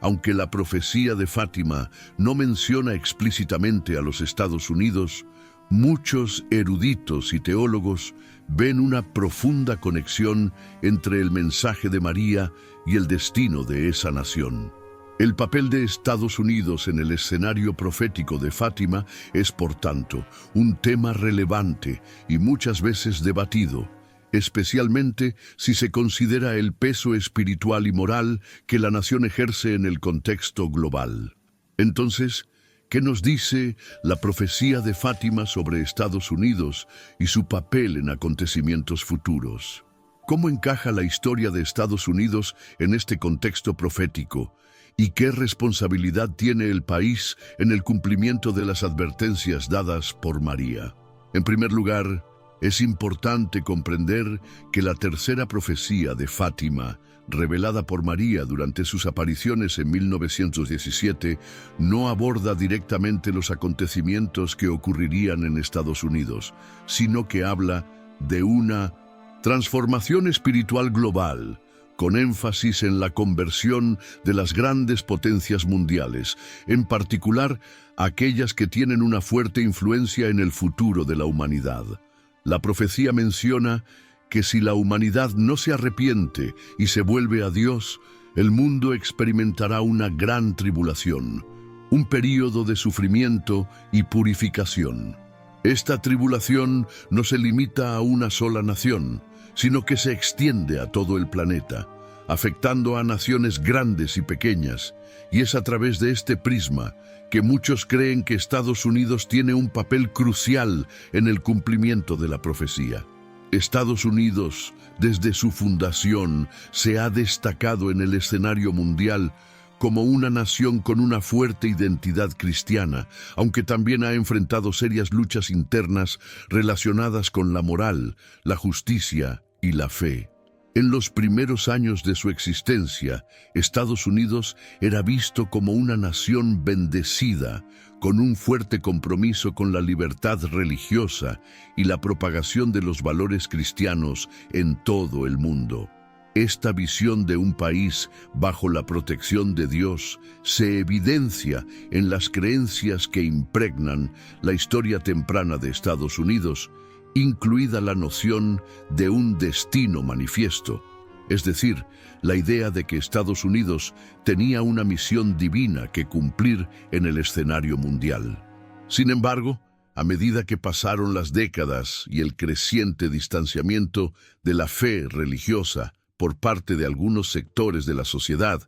S1: Aunque la profecía de Fátima no menciona explícitamente a los Estados Unidos, muchos eruditos y teólogos ven una profunda conexión entre el mensaje de María y el destino de esa nación. El papel de Estados Unidos en el escenario profético de Fátima es, por tanto, un tema relevante y muchas veces debatido, especialmente si se considera el peso espiritual y moral que la nación ejerce en el contexto global. Entonces, ¿qué nos dice la profecía de Fátima sobre Estados Unidos y su papel en acontecimientos futuros? ¿Cómo encaja la historia de Estados Unidos en este contexto profético? ¿Y qué responsabilidad tiene el país en el cumplimiento de las advertencias dadas por María? En primer lugar, es importante comprender que la tercera profecía de Fátima, revelada por María durante sus apariciones en 1917, no aborda directamente los acontecimientos que ocurrirían en Estados Unidos, sino que habla de una transformación espiritual global, con énfasis en la conversión de las grandes potencias mundiales, en particular aquellas que tienen una fuerte influencia en el futuro de la humanidad. La profecía menciona que si la humanidad no se arrepiente y se vuelve a Dios, el mundo experimentará una gran tribulación, un período de sufrimiento y purificación. Esta tribulación no se limita a una sola nación, sino que se extiende a todo el planeta, afectando a naciones grandes y pequeñas, y es a través de este prisma que muchos creen que Estados Unidos tiene un papel crucial en el cumplimiento de la profecía. Estados Unidos, desde su fundación, se ha destacado en el escenario mundial como una nación con una fuerte identidad cristiana, aunque también ha enfrentado serias luchas internas relacionadas con la moral, la justicia y la fe. En los primeros años de su existencia, Estados Unidos era visto como una nación bendecida, con un fuerte compromiso con la libertad religiosa y la propagación de los valores cristianos en todo el mundo. Esta visión de un país bajo la protección de Dios se evidencia en las creencias que impregnan la historia temprana de Estados Unidos, incluida la noción de un destino manifiesto, es decir, la idea de que Estados Unidos tenía una misión divina que cumplir en el escenario mundial. Sin embargo, a medida que pasaron las décadas y el creciente distanciamiento de la fe religiosa por parte de algunos sectores de la sociedad,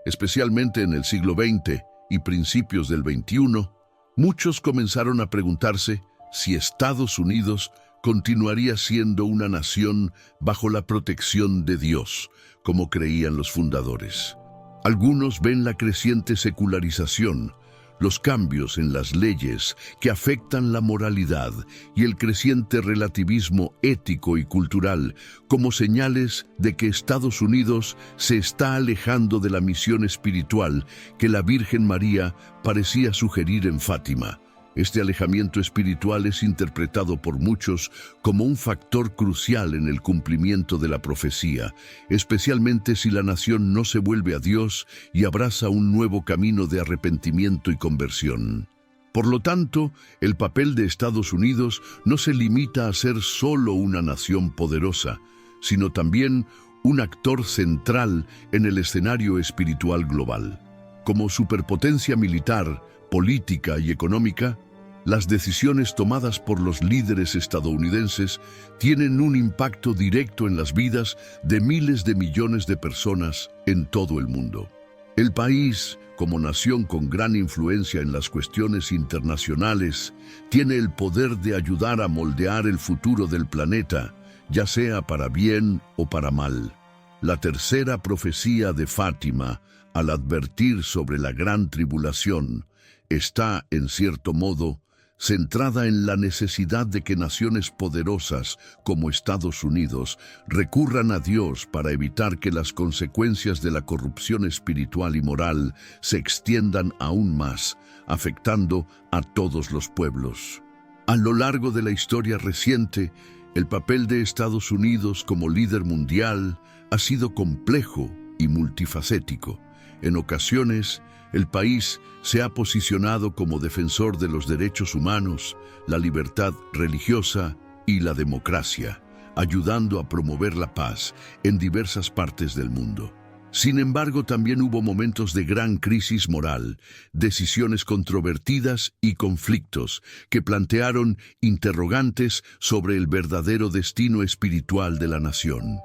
S1: especialmente en el siglo XX y principios del XXI, muchos comenzaron a preguntarse si Estados Unidos continuaría siendo una nación bajo la protección de Dios, como creían los fundadores. Algunos ven la creciente secularización, los cambios en las leyes que afectan la moralidad y el creciente relativismo ético y cultural como señales de que Estados Unidos se está alejando de la misión espiritual que la Virgen María parecía sugerir en Fátima. Este alejamiento espiritual es interpretado por muchos como un factor crucial en el cumplimiento de la profecía, especialmente si la nación no se vuelve a Dios y abraza un nuevo camino de arrepentimiento y conversión. Por lo tanto, el papel de Estados Unidos no se limita a ser solo una nación poderosa, sino también un actor central en el escenario espiritual global. Como superpotencia militar, política y económica, las decisiones tomadas por los líderes estadounidenses tienen un impacto directo en las vidas de miles de millones de personas en todo el mundo. El país, como nación con gran influencia en las cuestiones internacionales, tiene el poder de ayudar a moldear el futuro del planeta, ya sea para bien o para mal. La tercera profecía de Fátima, al advertir sobre la gran tribulación, está, en cierto modo, centrada en la necesidad de que naciones poderosas como Estados Unidos recurran a Dios para evitar que las consecuencias de la corrupción espiritual y moral se extiendan aún más, afectando a todos los pueblos. A lo largo de la historia reciente, el papel de Estados Unidos como líder mundial ha sido complejo y multifacético. En ocasiones, el país se ha posicionado como defensor de los derechos humanos, la libertad religiosa y la democracia, ayudando a promover la paz en diversas partes del mundo. Sin embargo, también hubo momentos de gran crisis moral, decisiones controvertidas y conflictos que plantearon interrogantes sobre el verdadero destino espiritual de la nación.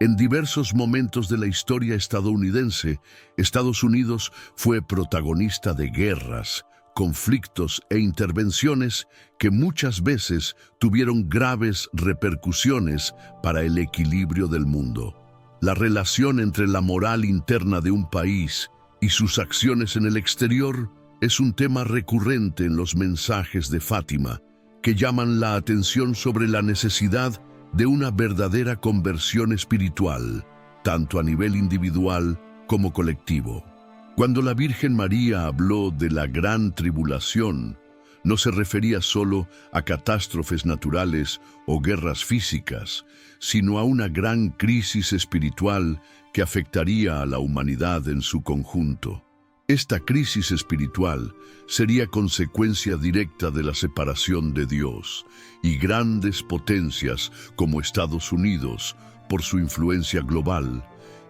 S1: En diversos momentos de la historia estadounidense, Estados Unidos fue protagonista de guerras, conflictos e intervenciones que muchas veces tuvieron graves repercusiones para el equilibrio del mundo. La relación entre la moral interna de un país y sus acciones en el exterior es un tema recurrente en los mensajes de Fátima, que llaman la atención sobre la necesidad de una verdadera conversión espiritual, tanto a nivel individual como colectivo. Cuando la Virgen María habló de la gran tribulación, no se refería solo a catástrofes naturales o guerras físicas, sino a una gran crisis espiritual que afectaría a la humanidad en su conjunto. Esta crisis espiritual sería consecuencia directa de la separación de Dios, y grandes potencias como Estados Unidos, por su influencia global,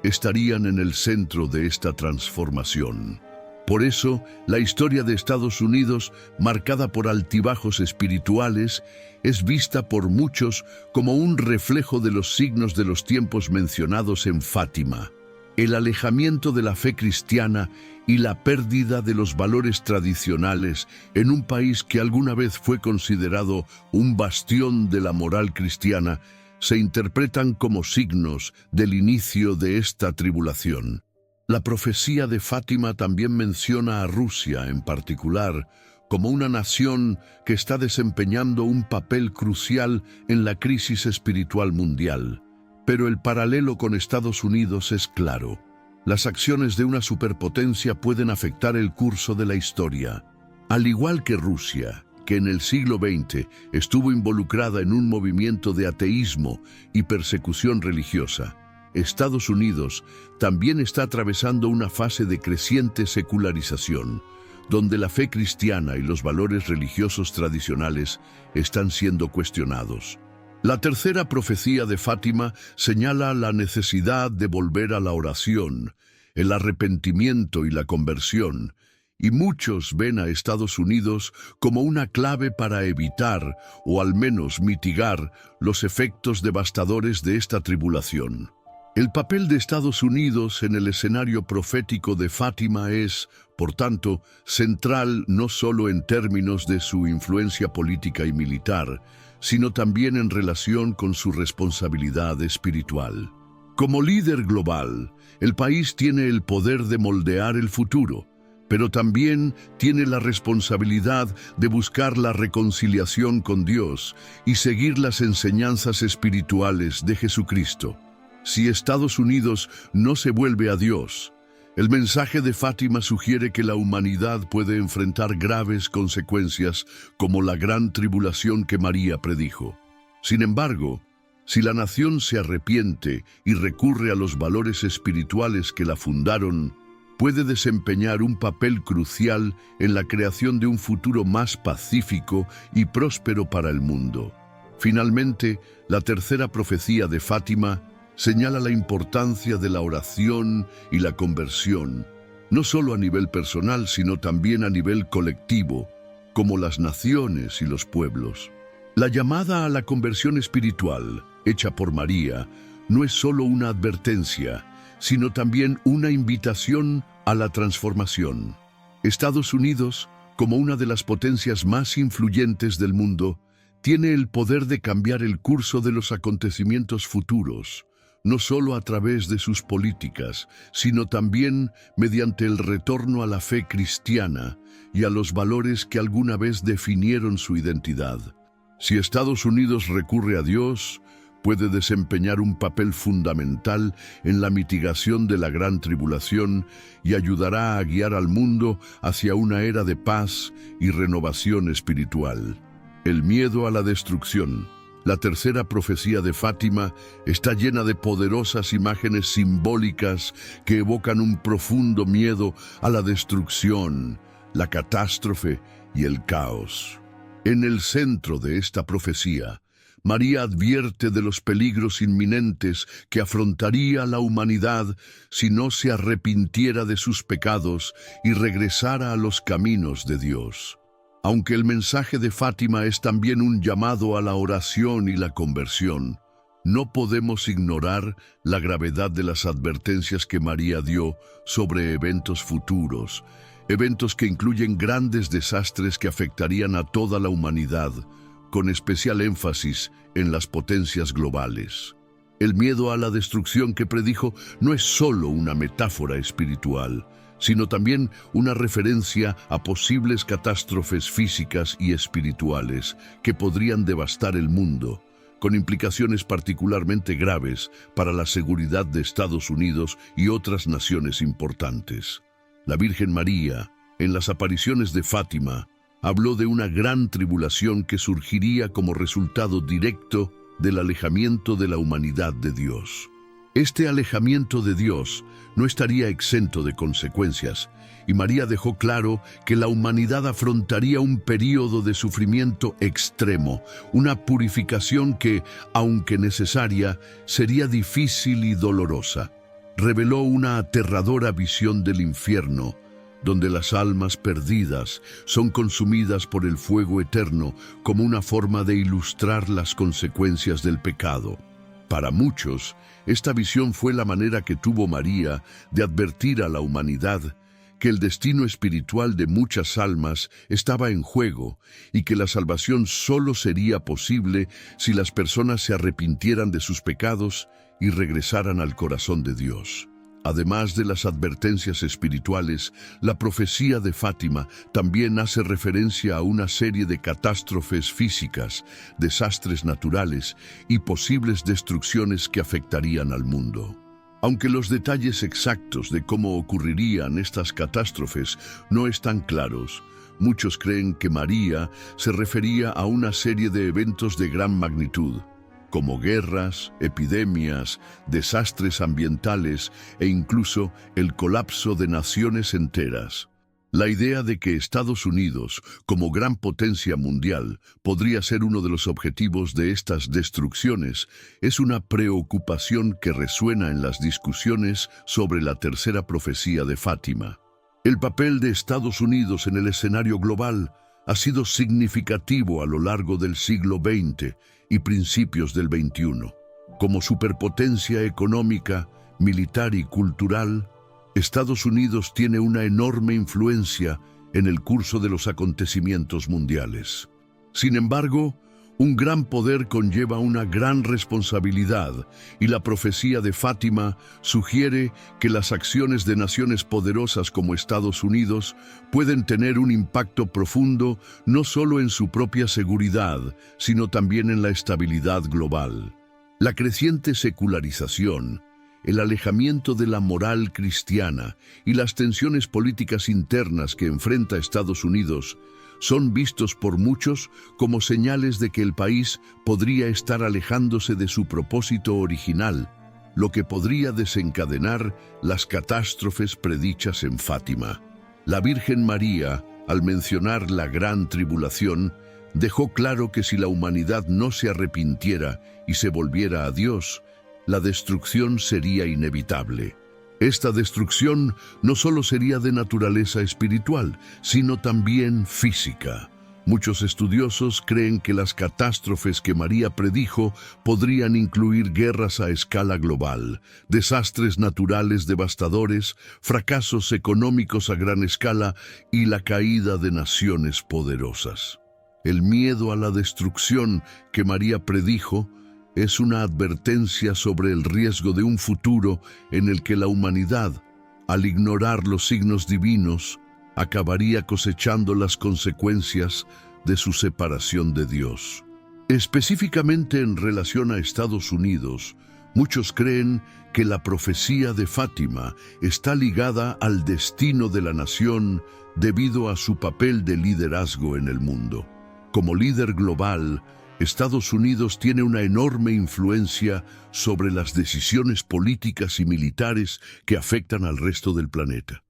S1: estarían en el centro de esta transformación. Por eso, la historia de Estados Unidos, marcada por altibajos espirituales, es vista por muchos como un reflejo de los signos de los tiempos mencionados en Fátima. El alejamiento de la fe cristiana y la pérdida de los valores tradicionales en un país que alguna vez fue considerado un bastión de la moral cristiana, se interpretan como signos del inicio de esta tribulación. La profecía de Fátima también menciona a Rusia en particular como una nación que está desempeñando un papel crucial en la crisis espiritual mundial. Pero el paralelo con Estados Unidos es claro. Las acciones de una superpotencia pueden afectar el curso de la historia. Al igual que Rusia, que en el siglo XX estuvo involucrada en un movimiento de ateísmo y persecución religiosa, Estados Unidos también está atravesando una fase de creciente secularización, donde la fe cristiana y los valores religiosos tradicionales están siendo cuestionados. La tercera profecía de Fátima señala la necesidad de volver a la oración, el arrepentimiento y la conversión, y muchos ven a Estados Unidos como una clave para evitar, o al menos mitigar, los efectos devastadores de esta tribulación. El papel de Estados Unidos en el escenario profético de Fátima es, por tanto, central no solo en términos de su influencia política y militar, sino también en relación con su responsabilidad espiritual. Como líder global, el país tiene el poder de moldear el futuro, pero también tiene la responsabilidad de buscar la reconciliación con Dios y seguir las enseñanzas espirituales de Jesucristo. Si Estados Unidos no se vuelve a Dios, el mensaje de Fátima sugiere que la humanidad puede enfrentar graves consecuencias como la gran tribulación que María predijo. Sin embargo, si la nación se arrepiente y recurre a los valores espirituales que la fundaron, puede desempeñar un papel crucial en la creación de un futuro más pacífico y próspero para el mundo. Finalmente, la tercera profecía de Fátima señala la importancia de la oración y la conversión, no solo a nivel personal, sino también a nivel colectivo, como las naciones y los pueblos. La llamada a la conversión espiritual, hecha por María, no es solo una advertencia, sino también una invitación a la transformación. Estados Unidos, como una de las potencias más influyentes del mundo, tiene el poder de cambiar el curso de los acontecimientos futuros, no solo a través de sus políticas, sino también mediante el retorno a la fe cristiana y a los valores que alguna vez definieron su identidad. Si Estados Unidos recurre a Dios, puede desempeñar un papel fundamental en la mitigación de la gran tribulación y ayudará a guiar al mundo hacia una era de paz y renovación espiritual. El miedo a la destrucción. La tercera profecía de Fátima está llena de poderosas imágenes simbólicas que evocan un profundo miedo a la destrucción, la catástrofe y el caos. En el centro de esta profecía, María advierte de los peligros inminentes que afrontaría la humanidad si no se arrepintiera de sus pecados y regresara a los caminos de Dios. Aunque el mensaje de Fátima es también un llamado a la oración y la conversión, no podemos ignorar la gravedad de las advertencias que María dio sobre eventos futuros, eventos que incluyen grandes desastres que afectarían a toda la humanidad, con especial énfasis en las potencias globales. El miedo a la destrucción que predijo no es solo una metáfora espiritual, sino también una referencia a posibles catástrofes físicas y espirituales que podrían devastar el mundo, con implicaciones particularmente graves para la seguridad de Estados Unidos y otras naciones importantes. La Virgen María, en las apariciones de Fátima, habló de una gran tribulación que surgiría como resultado directo del alejamiento de la humanidad de Dios. Este alejamiento de Dios no estaría exento de consecuencias, y María dejó claro que la humanidad afrontaría un período de sufrimiento extremo, una purificación que, aunque necesaria, sería difícil y dolorosa. Reveló una aterradora visión del infierno, donde las almas perdidas son consumidas por el fuego eterno como una forma de ilustrar las consecuencias del pecado. Para muchos, esta visión fue la manera que tuvo María de advertir a la humanidad que el destino espiritual de muchas almas estaba en juego y que la salvación solo sería posible si las personas se arrepintieran de sus pecados y regresaran al corazón de Dios. Además de las advertencias espirituales, la profecía de Fátima también hace referencia a una serie de catástrofes físicas, desastres naturales y posibles destrucciones que afectarían al mundo. Aunque los detalles exactos de cómo ocurrirían estas catástrofes no están claros, muchos creen que María se refería a una serie de eventos de gran magnitud, como guerras, epidemias, desastres ambientales e incluso el colapso de naciones enteras. La idea de que Estados Unidos, como gran potencia mundial, podría ser uno de los objetivos de estas destrucciones es una preocupación que resuena en las discusiones sobre la tercera profecía de Fátima. El papel de Estados Unidos en el escenario global ha sido significativo a lo largo del siglo XX y principios del XXI. Como superpotencia económica, militar y cultural, Estados Unidos tiene una enorme influencia en el curso de los acontecimientos mundiales. Sin embargo, un gran poder conlleva una gran responsabilidad y la profecía de Fátima sugiere que las acciones de naciones poderosas como Estados Unidos pueden tener un impacto profundo no solo en su propia seguridad, sino también en la estabilidad global. La creciente secularización, el alejamiento de la moral cristiana y las tensiones políticas internas que enfrenta Estados Unidos son vistos por muchos como señales de que el país podría estar alejándose de su propósito original, lo que podría desencadenar las catástrofes predichas en Fátima. La Virgen María, al mencionar la gran tribulación, dejó claro que si la humanidad no se arrepintiera y se volviera a Dios, la destrucción sería inevitable. Esta destrucción no solo sería de naturaleza espiritual, sino también física. Muchos estudiosos creen que las catástrofes que María predijo podrían incluir guerras a escala global, desastres naturales devastadores, fracasos económicos a gran escala y la caída de naciones poderosas. El miedo a la destrucción que María predijo es una advertencia sobre el riesgo de un futuro en el que la humanidad, al ignorar los signos divinos, acabaría cosechando las consecuencias de su separación de Dios. Específicamente en relación a Estados Unidos, muchos creen que la profecía de Fátima está ligada al destino de la nación debido a su papel de liderazgo en el mundo. Como líder global, Estados Unidos tiene una enorme influencia sobre las decisiones políticas y militares que afectan al resto del planeta.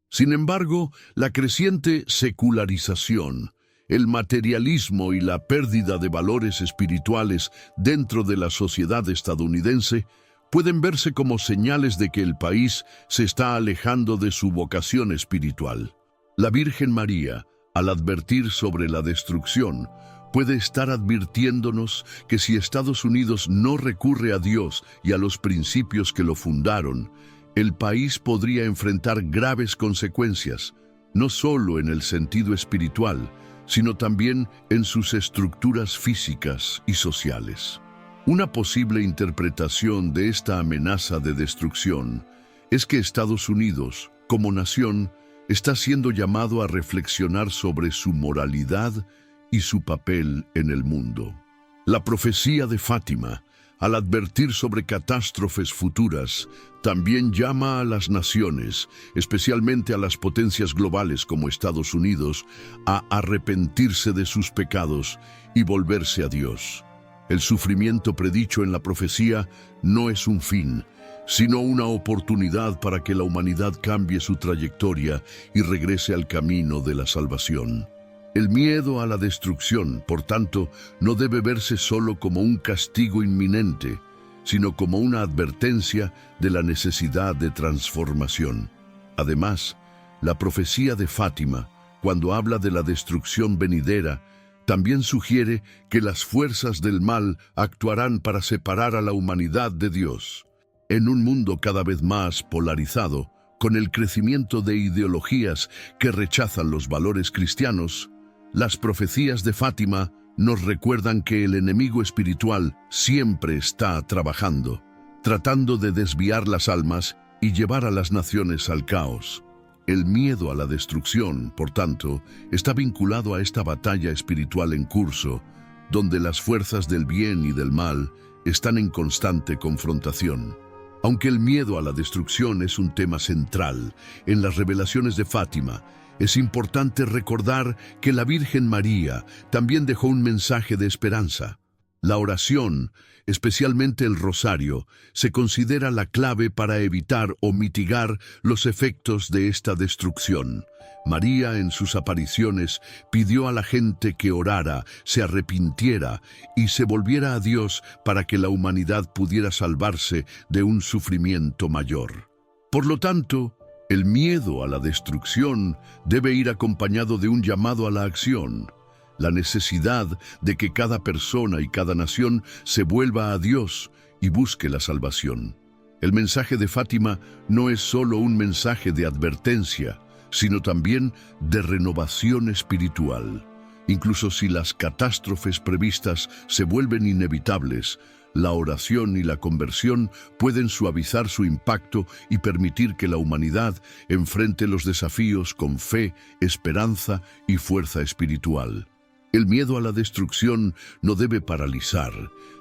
S1: Sin embargo, la creciente secularización, el materialismo y la pérdida de valores espirituales dentro de la sociedad estadounidense pueden verse como señales de que el país se está alejando de su vocación espiritual. La Virgen María, al advertir sobre la destrucción, puede estar advirtiéndonos que si Estados Unidos no recurre a Dios y a los principios que lo fundaron, el país podría enfrentar graves consecuencias, no solo en el sentido espiritual, sino también en sus estructuras físicas y sociales. Una posible interpretación de esta amenaza de destrucción es que Estados Unidos, como nación, está siendo llamado a reflexionar sobre su moralidad y su papel en el mundo. La profecía de Fátima, al advertir sobre catástrofes futuras, también llama a las naciones, especialmente a las potencias globales como Estados Unidos, a arrepentirse de sus pecados y volverse a Dios. El sufrimiento predicho en la profecía no es un fin, sino una oportunidad para que la humanidad cambie su trayectoria y regrese al camino de la salvación. El miedo a la destrucción, por tanto, no debe verse solo como un castigo inminente, sino como una advertencia de la necesidad de transformación. Además, La profecía de Fátima, cuando habla de la destrucción venidera, también sugiere que las fuerzas del mal actuarán para separar a la humanidad de Dios. En un mundo cada vez más polarizado, con el crecimiento de ideologías que rechazan los valores cristianos, las profecías de Fátima nos recuerdan que el enemigo espiritual siempre está trabajando, tratando de desviar las almas y llevar a las naciones al caos. El miedo a la destrucción, por tanto, está vinculado a esta batalla espiritual en curso, donde las fuerzas del bien y del mal están en constante confrontación. Aunque el miedo a la destrucción es un tema central en las revelaciones de Fátima, es importante recordar que la Virgen María también dejó un mensaje de esperanza. La oración, especialmente el rosario, se considera la clave para evitar o mitigar los efectos de esta destrucción. María, en sus apariciones, pidió a la gente que orara, se arrepintiera y se volviera a Dios para que la humanidad pudiera salvarse de un sufrimiento mayor. Por lo tanto, el miedo a la destrucción debe ir acompañado de un llamado a la acción. La necesidad de que cada persona y cada nación se vuelva a Dios y busque la salvación. El mensaje de Fátima no es solo un mensaje de advertencia, sino también de renovación espiritual. Incluso si las catástrofes previstas se vuelven inevitables, la oración y la conversión pueden suavizar su impacto y permitir que la humanidad enfrente los desafíos con fe, esperanza y fuerza espiritual. El miedo a la destrucción no debe paralizar,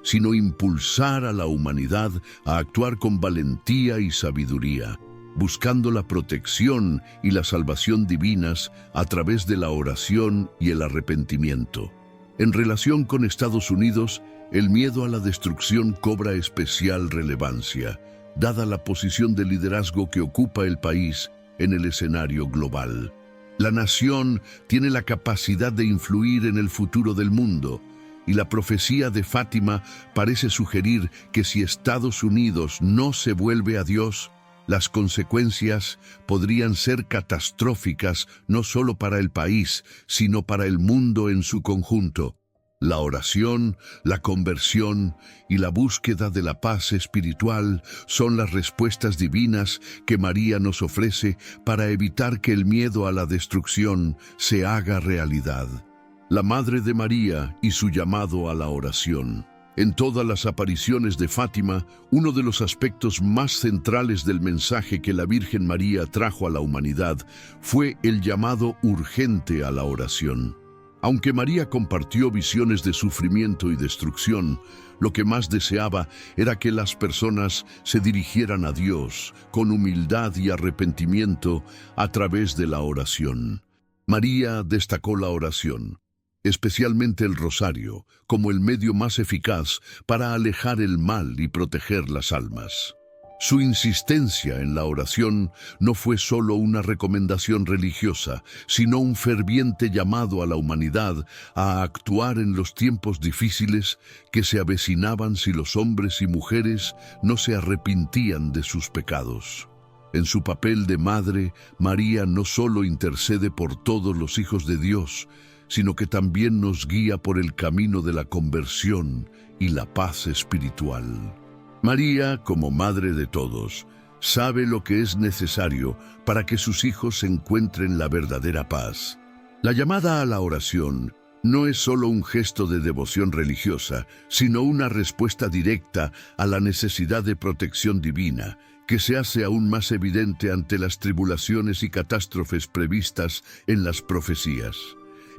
S1: sino impulsar a la humanidad a actuar con valentía y sabiduría, buscando la protección y la salvación divinas a través de la oración y el arrepentimiento. En relación con Estados Unidos, el miedo a la destrucción cobra especial relevancia, dada la posición de liderazgo que ocupa el país en el escenario global. La nación tiene la capacidad de influir en el futuro del mundo, y la profecía de Fátima parece sugerir que si Estados Unidos no se vuelve a Dios, las consecuencias podrían ser catastróficas no solo para el país, sino para el mundo en su conjunto. La oración, la conversión y la búsqueda de la paz espiritual son las respuestas divinas que María nos ofrece para evitar que el miedo a la destrucción se haga realidad. La Madre de María y su llamado a la oración. En todas las apariciones de Fátima, uno de los aspectos más centrales del mensaje que la Virgen María trajo a la humanidad fue el llamado urgente a la oración. Aunque María compartió visiones de sufrimiento y destrucción, lo que más deseaba era que las personas se dirigieran a Dios con humildad y arrepentimiento a través de la oración. María destacó la oración, especialmente el rosario, como el medio más eficaz para alejar el mal y proteger las almas. Su insistencia en la oración no fue solo una recomendación religiosa, sino un ferviente llamado a la humanidad a actuar en los tiempos difíciles que se avecinaban si los hombres y mujeres no se arrepentían de sus pecados. En su papel de madre, María no solo intercede por todos los hijos de Dios, sino que también nos guía por el camino de la conversión y la paz espiritual. María, como madre de todos, sabe lo que es necesario para que sus hijos encuentren la verdadera paz. La llamada a la oración no es solo un gesto de devoción religiosa, sino una respuesta directa a la necesidad de protección divina, que se hace aún más evidente ante las tribulaciones y catástrofes previstas en las profecías.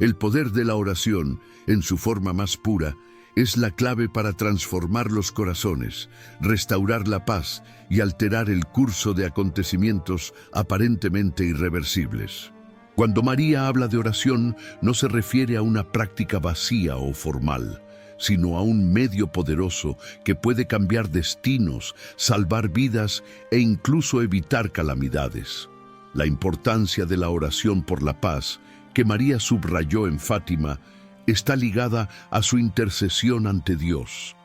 S1: El poder de la oración, en su forma más pura, es la clave para transformar los corazones, restaurar la paz y alterar el curso de acontecimientos aparentemente irreversibles. Cuando María habla de oración, no se refiere a una práctica vacía o formal, sino a un medio poderoso que puede cambiar destinos, salvar vidas e incluso evitar calamidades. La importancia de la oración por la paz, que María subrayó en Fátima, está ligada a su intercesión ante Dios.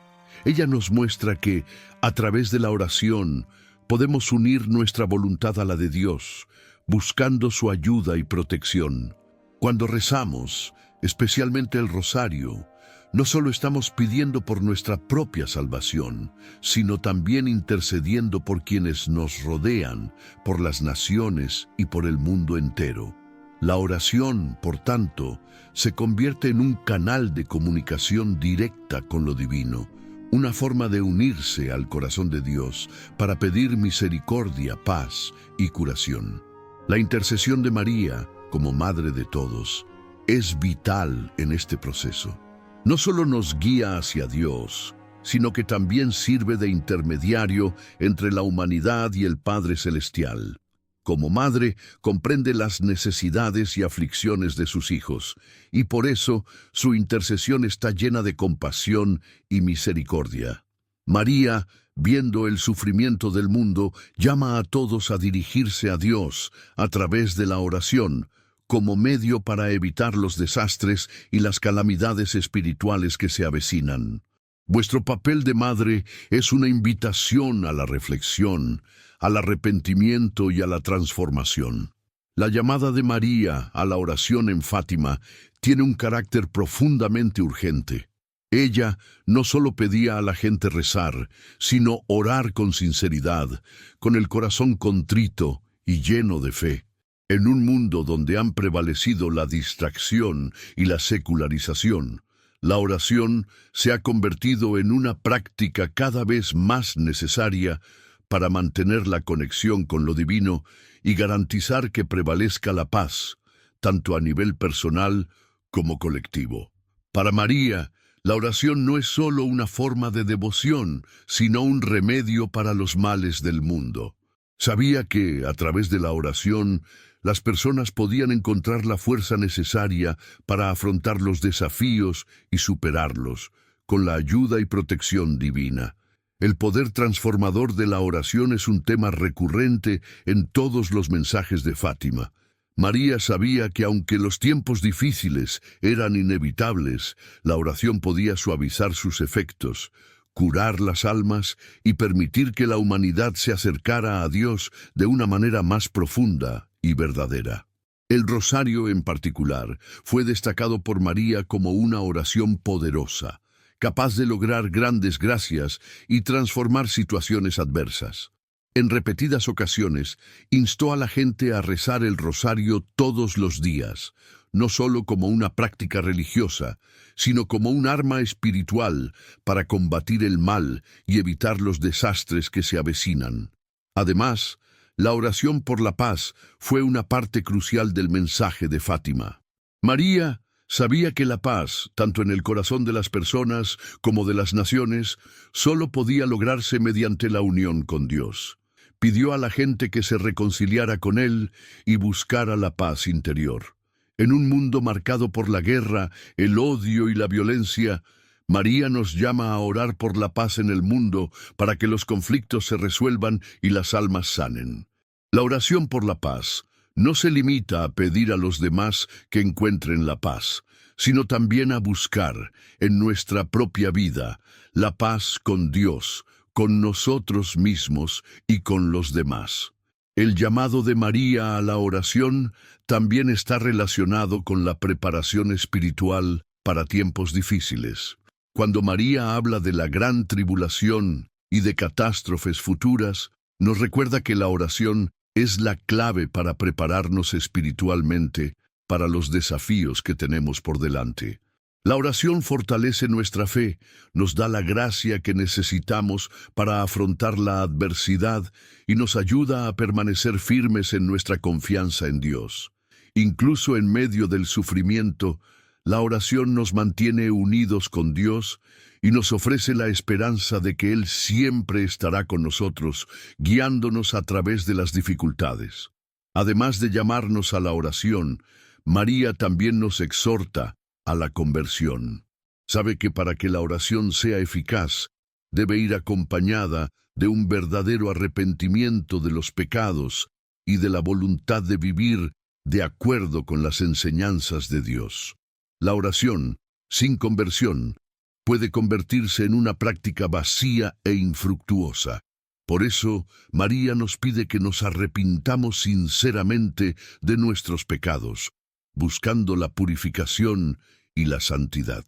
S1: Ella nos muestra que, a través de la oración, podemos unir nuestra voluntad a la de Dios, buscando su ayuda y protección. Cuando rezamos, especialmente el rosario, no solo estamos pidiendo por nuestra propia salvación, sino también intercediendo por quienes nos rodean, por las naciones y por el mundo entero. La oración, por tanto, se convierte en un canal de comunicación directa con lo divino, una forma de unirse al corazón de Dios para pedir misericordia, paz y curación. La intercesión de María, como Madre de todos, es vital en este proceso. No solo nos guía hacia Dios, sino que también sirve de intermediario entre la humanidad y el Padre Celestial. Como madre, comprende las necesidades y aflicciones de sus hijos, y por eso su intercesión está llena de compasión y misericordia. María, viendo el sufrimiento del mundo, llama a todos a dirigirse a Dios a través de la oración, como medio para evitar los desastres y las calamidades espirituales que se avecinan. Vuestro papel de madre es una invitación a la reflexión, al arrepentimiento y a la transformación. La llamada de María a la oración en Fátima tiene un carácter profundamente urgente. Ella no solo pedía a la gente rezar, sino orar con sinceridad, con el corazón contrito y lleno de fe. En un mundo donde han prevalecido la distracción y la secularización, la oración se ha convertido en una práctica cada vez más necesaria para mantener la conexión con lo divino y garantizar que prevalezca la paz, tanto a nivel personal como colectivo. Para María, la oración no es solo una forma de devoción, sino un remedio para los males del mundo. Sabía que, a través de la oración, las personas podían encontrar la fuerza necesaria para afrontar los desafíos y superarlos, con la ayuda y protección divina. El poder transformador de la oración es un tema recurrente en todos los mensajes de Fátima. María sabía que aunque los tiempos difíciles eran inevitables, la oración podía suavizar sus efectos, curar las almas y permitir que la humanidad se acercara a Dios de una manera más profunda y verdadera. El rosario en particular fue destacado por María como una oración poderosa, capaz de lograr grandes gracias y transformar situaciones adversas. En repetidas ocasiones, instó a la gente a rezar el rosario todos los días, no solo como una práctica religiosa, sino como un arma espiritual para combatir el mal y evitar los desastres que se avecinan. Además, la oración por la paz fue una parte crucial del mensaje de Fátima. María sabía que la paz, tanto en el corazón de las personas como de las naciones, solo podía lograrse mediante la unión con Dios. Pidió a la gente que se reconciliara con Él y buscara la paz interior. En un mundo marcado por la guerra, el odio y la violencia, María nos llama a orar por la paz en el mundo para que los conflictos se resuelvan y las almas sanen. La oración por la paz no se limita a pedir a los demás que encuentren la paz, sino también a buscar, en nuestra propia vida, la paz con Dios, con nosotros mismos y con los demás. El llamado de María a la oración también está relacionado con la preparación espiritual para tiempos difíciles. Cuando María habla de la gran tribulación y de catástrofes futuras, nos recuerda que la oración es la clave para prepararnos espiritualmente para los desafíos que tenemos por delante. La oración fortalece nuestra fe, nos da la gracia que necesitamos para afrontar la adversidad y nos ayuda a permanecer firmes en nuestra confianza en Dios. Incluso en medio del sufrimiento, la oración nos mantiene unidos con Dios y nos ofrece la esperanza de que Él siempre estará con nosotros, guiándonos a través de las dificultades. Además de llamarnos a la oración, María también nos exhorta a la conversión. Sabe que para que la oración sea eficaz, debe ir acompañada de un verdadero arrepentimiento de los pecados y de la voluntad de vivir de acuerdo con las enseñanzas de Dios. La oración, sin conversión, puede convertirse en una práctica vacía e infructuosa. Por eso, María nos pide que nos arrepintamos sinceramente de nuestros pecados, buscando la purificación y la santidad.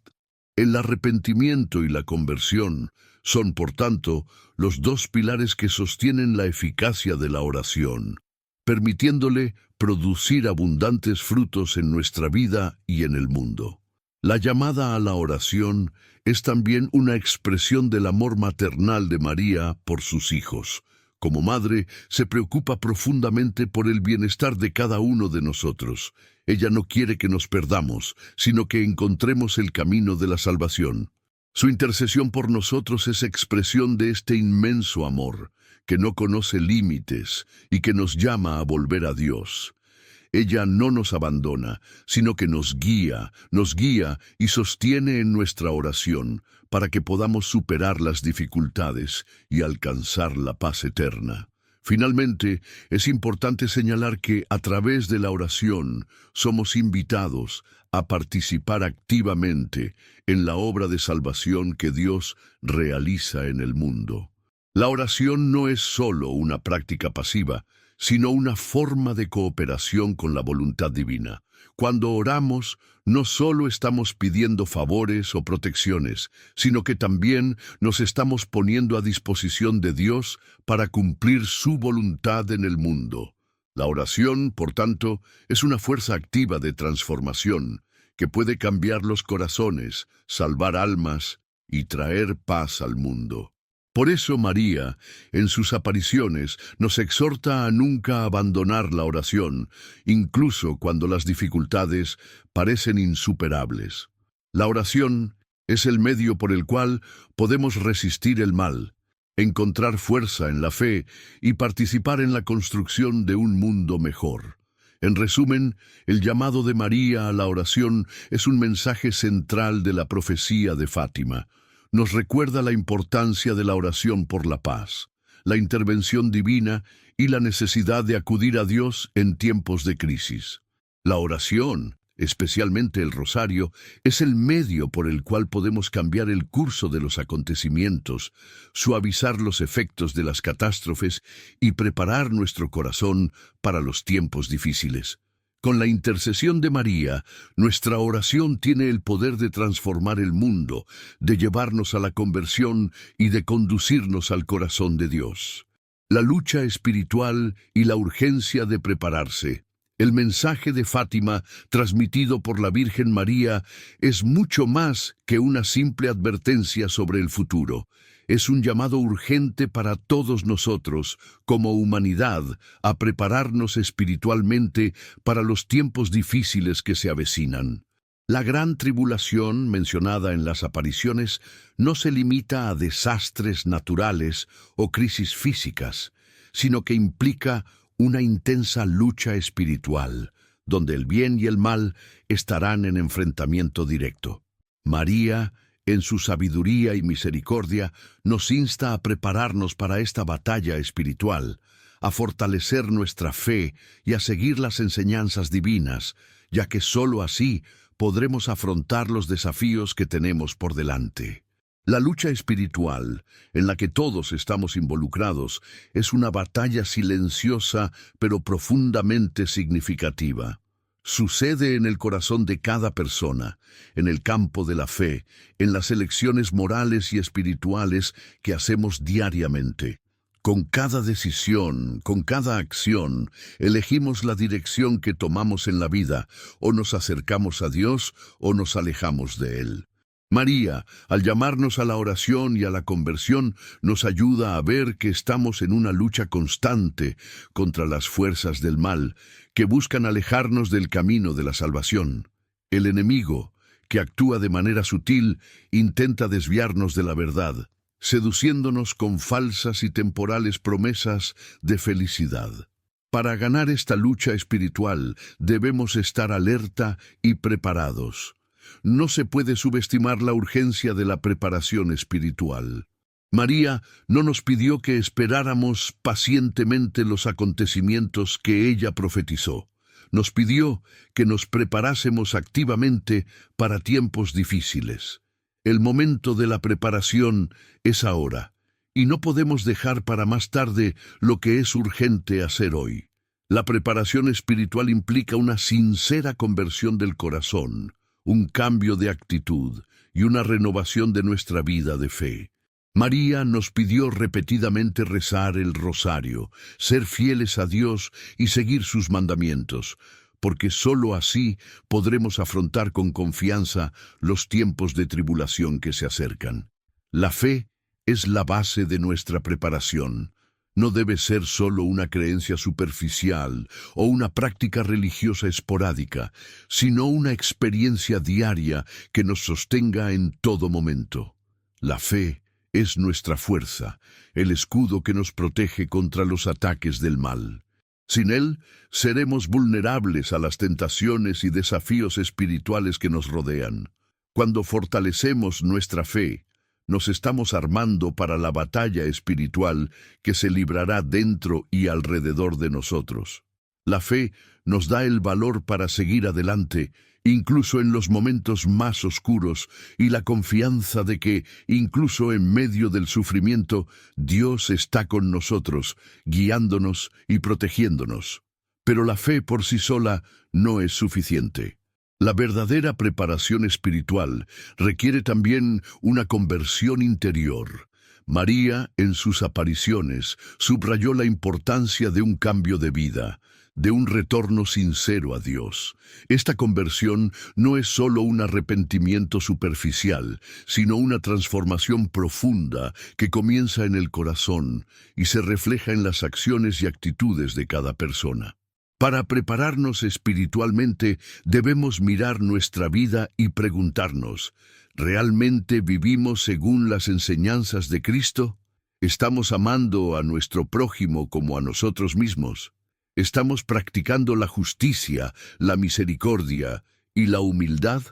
S1: El arrepentimiento y la conversión son, por tanto, los dos pilares que sostienen la eficacia de la oración, permitiéndole producir abundantes frutos en nuestra vida y en el mundo. La llamada a la oración es también una expresión del amor maternal de María por sus hijos. Como madre, se preocupa profundamente por el bienestar de cada uno de nosotros. Ella no quiere que nos perdamos, sino que encontremos el camino de la salvación. Su intercesión por nosotros es expresión de este inmenso amor, que no conoce límites y que nos llama a volver a Dios. Ella no nos abandona, sino que nos guía y sostiene en nuestra oración para que podamos superar las dificultades y alcanzar la paz eterna. Finalmente, es importante señalar que a través de la oración somos invitados a participar activamente en la obra de salvación que Dios realiza en el mundo. La oración no es solo una práctica pasiva, sino una forma de cooperación con la voluntad divina. Cuando oramos, no solo estamos pidiendo favores o protecciones, sino que también nos estamos poniendo a disposición de Dios para cumplir su voluntad en el mundo. La oración, por tanto, es una fuerza activa de transformación que puede cambiar los corazones, salvar almas y traer paz al mundo. Por eso María, en sus apariciones, nos exhorta a nunca abandonar la oración, incluso cuando las dificultades parecen insuperables. La oración es el medio por el cual podemos resistir el mal, encontrar fuerza en la fe y participar en la construcción de un mundo mejor. En resumen, el llamado de María a la oración es un mensaje central de la profecía de Fátima. Nos recuerda la importancia de la oración por la paz, la intervención divina y la necesidad de acudir a Dios en tiempos de crisis. La oración, especialmente el rosario, es el medio por el cual podemos cambiar el curso de los acontecimientos, suavizar los efectos de las catástrofes y preparar nuestro corazón para los tiempos difíciles. Con la intercesión de María, nuestra oración tiene el poder de transformar el mundo, de llevarnos a la conversión y de conducirnos al corazón de Dios. La lucha espiritual y la urgencia de prepararse. El mensaje de Fátima, transmitido por la Virgen María, es mucho más que una simple advertencia sobre el futuro. Es un llamado urgente para todos nosotros, como humanidad, a prepararnos espiritualmente para los tiempos difíciles que se avecinan. La gran tribulación mencionada en las apariciones no se limita a desastres naturales o crisis físicas, sino que implica una intensa lucha espiritual, donde el bien y el mal estarán en enfrentamiento directo. María, en su sabiduría y misericordia, nos insta a prepararnos para esta batalla espiritual, a fortalecer nuestra fe y a seguir las enseñanzas divinas, ya que sólo así podremos afrontar los desafíos que tenemos por delante. La lucha espiritual, en la que todos estamos involucrados, es una batalla silenciosa pero profundamente significativa. Sucede en el corazón de cada persona, en el campo de la fe, en las elecciones morales y espirituales que hacemos diariamente. Con cada decisión, con cada acción, elegimos la dirección que tomamos en la vida, o nos acercamos a Dios o nos alejamos de Él. María, al llamarnos a la oración y a la conversión, nos ayuda a ver que estamos en una lucha constante contra las fuerzas del mal, que buscan alejarnos del camino de la salvación. El enemigo, que actúa de manera sutil, intenta desviarnos de la verdad, seduciéndonos con falsas y temporales promesas de felicidad. Para ganar esta lucha espiritual, debemos estar alerta y preparados. No se puede subestimar la urgencia de la preparación espiritual. María no nos pidió que esperáramos pacientemente los acontecimientos que ella profetizó. Nos pidió que nos preparásemos activamente para tiempos difíciles. El momento de la preparación es ahora, y no podemos dejar para más tarde lo que es urgente hacer hoy. La preparación espiritual implica una sincera conversión del corazón, un cambio de actitud y una renovación de nuestra vida de fe. María nos pidió repetidamente rezar el rosario, ser fieles a Dios y seguir sus mandamientos, porque sólo así podremos afrontar con confianza los tiempos de tribulación que se acercan. La fe es la base de nuestra preparación. No debe ser solo una creencia superficial o una práctica religiosa esporádica, sino una experiencia diaria que nos sostenga en todo momento. La fe es nuestra fuerza, el escudo que nos protege contra los ataques del mal. Sin él, seremos vulnerables a las tentaciones y desafíos espirituales que nos rodean. Cuando fortalecemos nuestra fe, nos estamos armando para la batalla espiritual que se librará dentro y alrededor de nosotros. La fe nos da el valor para seguir adelante, incluso en los momentos más oscuros, y la confianza de que, incluso en medio del sufrimiento, Dios está con nosotros, guiándonos y protegiéndonos. Pero la fe por sí sola no es suficiente. La verdadera preparación espiritual requiere también una conversión interior. María, en sus apariciones, subrayó la importancia de un cambio de vida, de un retorno sincero a Dios. Esta conversión no es solo un arrepentimiento superficial, sino una transformación profunda que comienza en el corazón y se refleja en las acciones y actitudes de cada persona. Para prepararnos espiritualmente, debemos mirar nuestra vida y preguntarnos, ¿realmente vivimos según las enseñanzas de Cristo? ¿Estamos amando a nuestro prójimo como a nosotros mismos? ¿Estamos practicando la justicia, la misericordia y la humildad?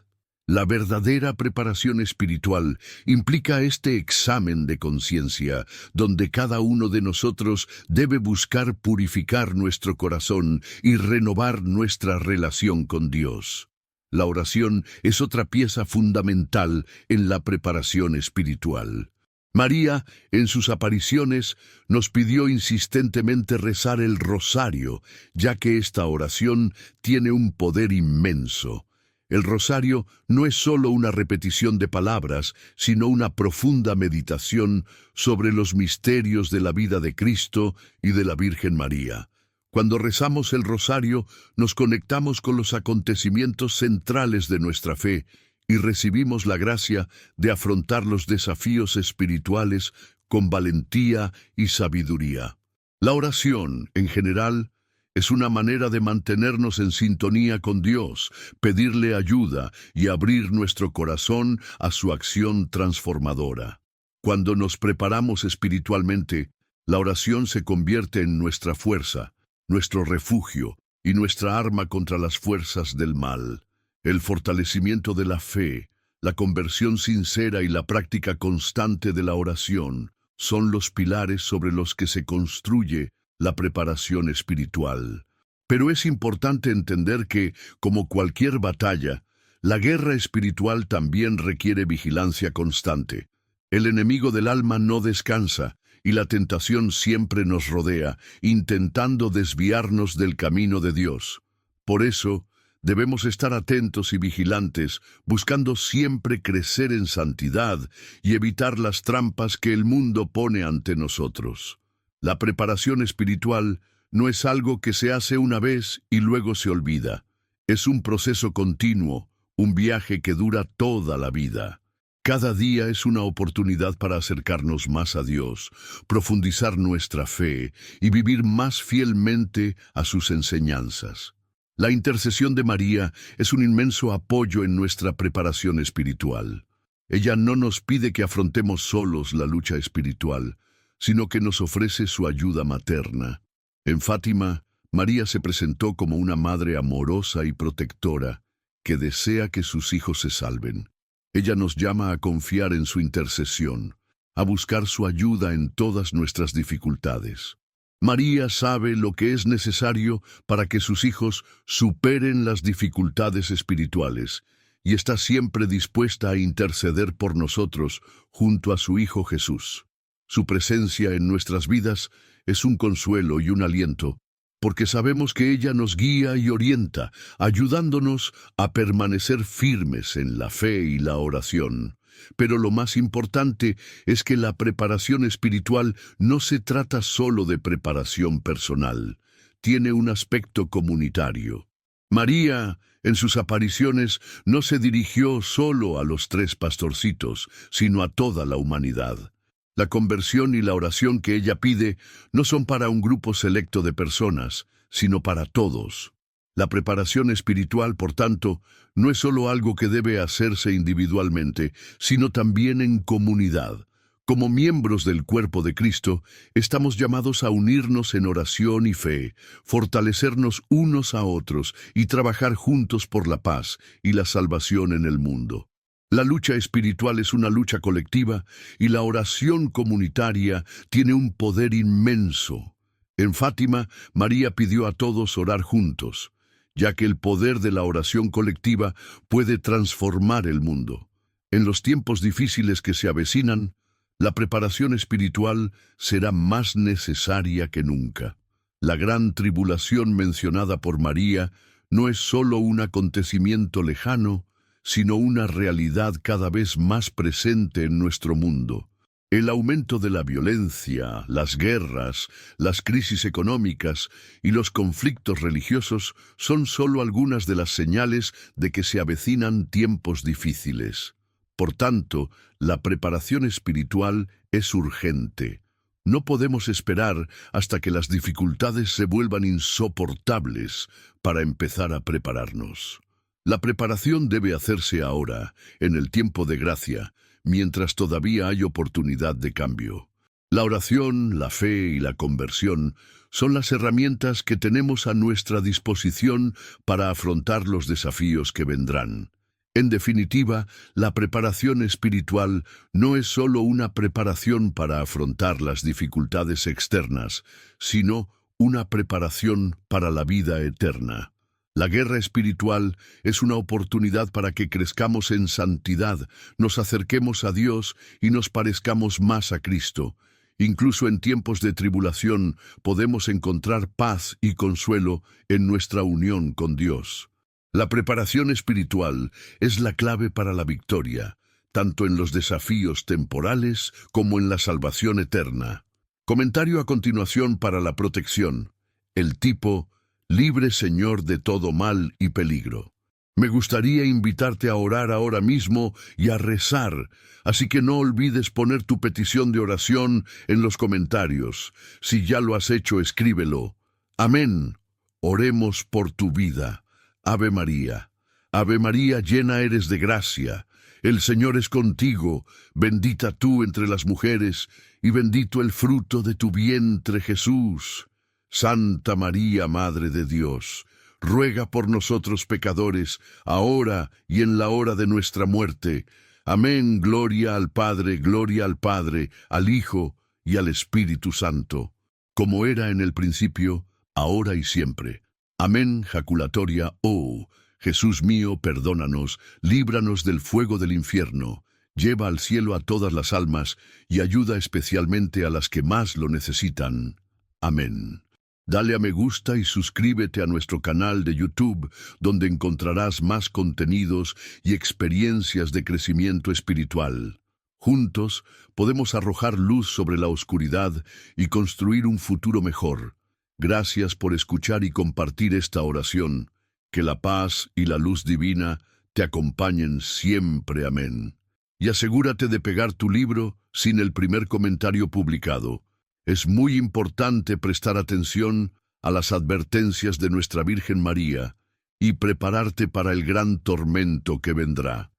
S1: La verdadera preparación espiritual implica este examen de conciencia, donde cada uno de nosotros debe buscar purificar nuestro corazón y renovar nuestra relación con Dios. La oración es otra pieza fundamental en la preparación espiritual. María, en sus apariciones, nos pidió insistentemente rezar el rosario, ya que esta oración tiene un poder inmenso. El rosario no es solo una repetición de palabras, sino una profunda meditación sobre los misterios de la vida de Cristo y de la Virgen María. Cuando rezamos el rosario, nos conectamos con los acontecimientos centrales de nuestra fe y recibimos la gracia de afrontar los desafíos espirituales con valentía y sabiduría. La oración, en general, es una manera de mantenernos en sintonía con Dios, pedirle ayuda y abrir nuestro corazón a su acción transformadora. Cuando nos preparamos espiritualmente, la oración se convierte en nuestra fuerza, nuestro refugio y nuestra arma contra las fuerzas del mal. El fortalecimiento de la fe, la conversión sincera y la práctica constante de la oración son los pilares sobre los que se construye la preparación espiritual. Pero es importante entender que, como cualquier batalla, la guerra espiritual también requiere vigilancia constante. El enemigo del alma no descansa, y la tentación siempre nos rodea, intentando desviarnos del camino de Dios. Por eso, debemos estar atentos y vigilantes, buscando siempre crecer en santidad y evitar las trampas que el mundo pone ante nosotros. La preparación espiritual no es algo que se hace una vez y luego se olvida. Es un proceso continuo, un viaje que dura toda la vida. Cada día es una oportunidad para acercarnos más a Dios, profundizar nuestra fe y vivir más fielmente a sus enseñanzas. La intercesión de María es un inmenso apoyo en nuestra preparación espiritual. Ella no nos pide que afrontemos solos la lucha espiritual, sino que nos ofrece su ayuda materna. En Fátima, María se presentó como una madre amorosa y protectora que desea que sus hijos se salven. Ella nos llama a confiar en su intercesión, a buscar su ayuda en todas nuestras dificultades. María sabe lo que es necesario para que sus hijos superen las dificultades espirituales y está siempre dispuesta a interceder por nosotros junto a su Hijo Jesús. Su presencia en nuestras vidas es un consuelo y un aliento, porque sabemos que ella nos guía y orienta, ayudándonos a permanecer firmes en la fe y la oración. Pero lo más importante es que la preparación espiritual no se trata solo de preparación personal, tiene un aspecto comunitario. María, en sus apariciones, no se dirigió solo a los 3 pastorcitos, sino a toda la humanidad. La conversión y la oración que ella pide no son para un grupo selecto de personas, sino para todos. La preparación espiritual, por tanto, no es solo algo que debe hacerse individualmente, sino también en comunidad. Como miembros del cuerpo de Cristo, estamos llamados a unirnos en oración y fe, fortalecernos unos a otros y trabajar juntos por la paz y la salvación en el mundo. La lucha espiritual es una lucha colectiva y la oración comunitaria tiene un poder inmenso. En Fátima, María pidió a todos orar juntos, ya que el poder de la oración colectiva puede transformar el mundo. En los tiempos difíciles que se avecinan, la preparación espiritual será más necesaria que nunca. La gran tribulación mencionada por María no es solo un acontecimiento lejano, sino una realidad cada vez más presente en nuestro mundo. El aumento de la violencia, las guerras, las crisis económicas y los conflictos religiosos son solo algunas de las señales de que se avecinan tiempos difíciles. Por tanto, la preparación espiritual es urgente. No podemos esperar hasta que las dificultades se vuelvan insoportables para empezar a prepararnos. La preparación debe hacerse ahora, en el tiempo de gracia, mientras todavía hay oportunidad de cambio. La oración, la fe y la conversión son las herramientas que tenemos a nuestra disposición para afrontar los desafíos que vendrán. En definitiva, la preparación espiritual no es solo una preparación para afrontar las dificultades externas, sino una preparación para la vida eterna. La guerra espiritual es una oportunidad para que crezcamos en santidad, nos acerquemos a Dios y nos parezcamos más a Cristo. Incluso en tiempos de tribulación podemos encontrar paz y consuelo en nuestra unión con Dios. La preparación espiritual es la clave para la victoria, tanto en los desafíos temporales como en la salvación eterna. Comentario a continuación para la protección. El tipo: libre Señor de todo mal y peligro. Me gustaría invitarte a orar ahora mismo y a rezar, así que no olvides poner tu petición de oración en los comentarios. Si ya lo has hecho, escríbelo. Amén. Oremos por tu vida. Ave María. Ave María, llena eres de gracia. El Señor es contigo, bendita tú entre las mujeres, y bendito el fruto de tu vientre, Jesús. Santa María, Madre de Dios, ruega por nosotros pecadores, ahora y en la hora de nuestra muerte. Amén. Gloria al Padre, al Hijo y al Espíritu Santo, como era en el principio, ahora y siempre. Amén. Jaculatoria. Oh, Jesús mío, perdónanos, líbranos del fuego del infierno, lleva al cielo a todas las almas y ayuda especialmente a las que más lo necesitan. Amén. Dale a me gusta y suscríbete a nuestro canal de YouTube, donde encontrarás más contenidos y experiencias de crecimiento espiritual. Juntos podemos arrojar luz sobre la oscuridad y construir un futuro mejor. Gracias por escuchar y compartir esta oración. Que la paz y la luz divina te acompañen siempre. Amén. Y asegúrate de pegar tu libro sin el primer comentario publicado. Es muy importante prestar atención a las advertencias de nuestra Virgen María y prepararte para el gran tormento que vendrá.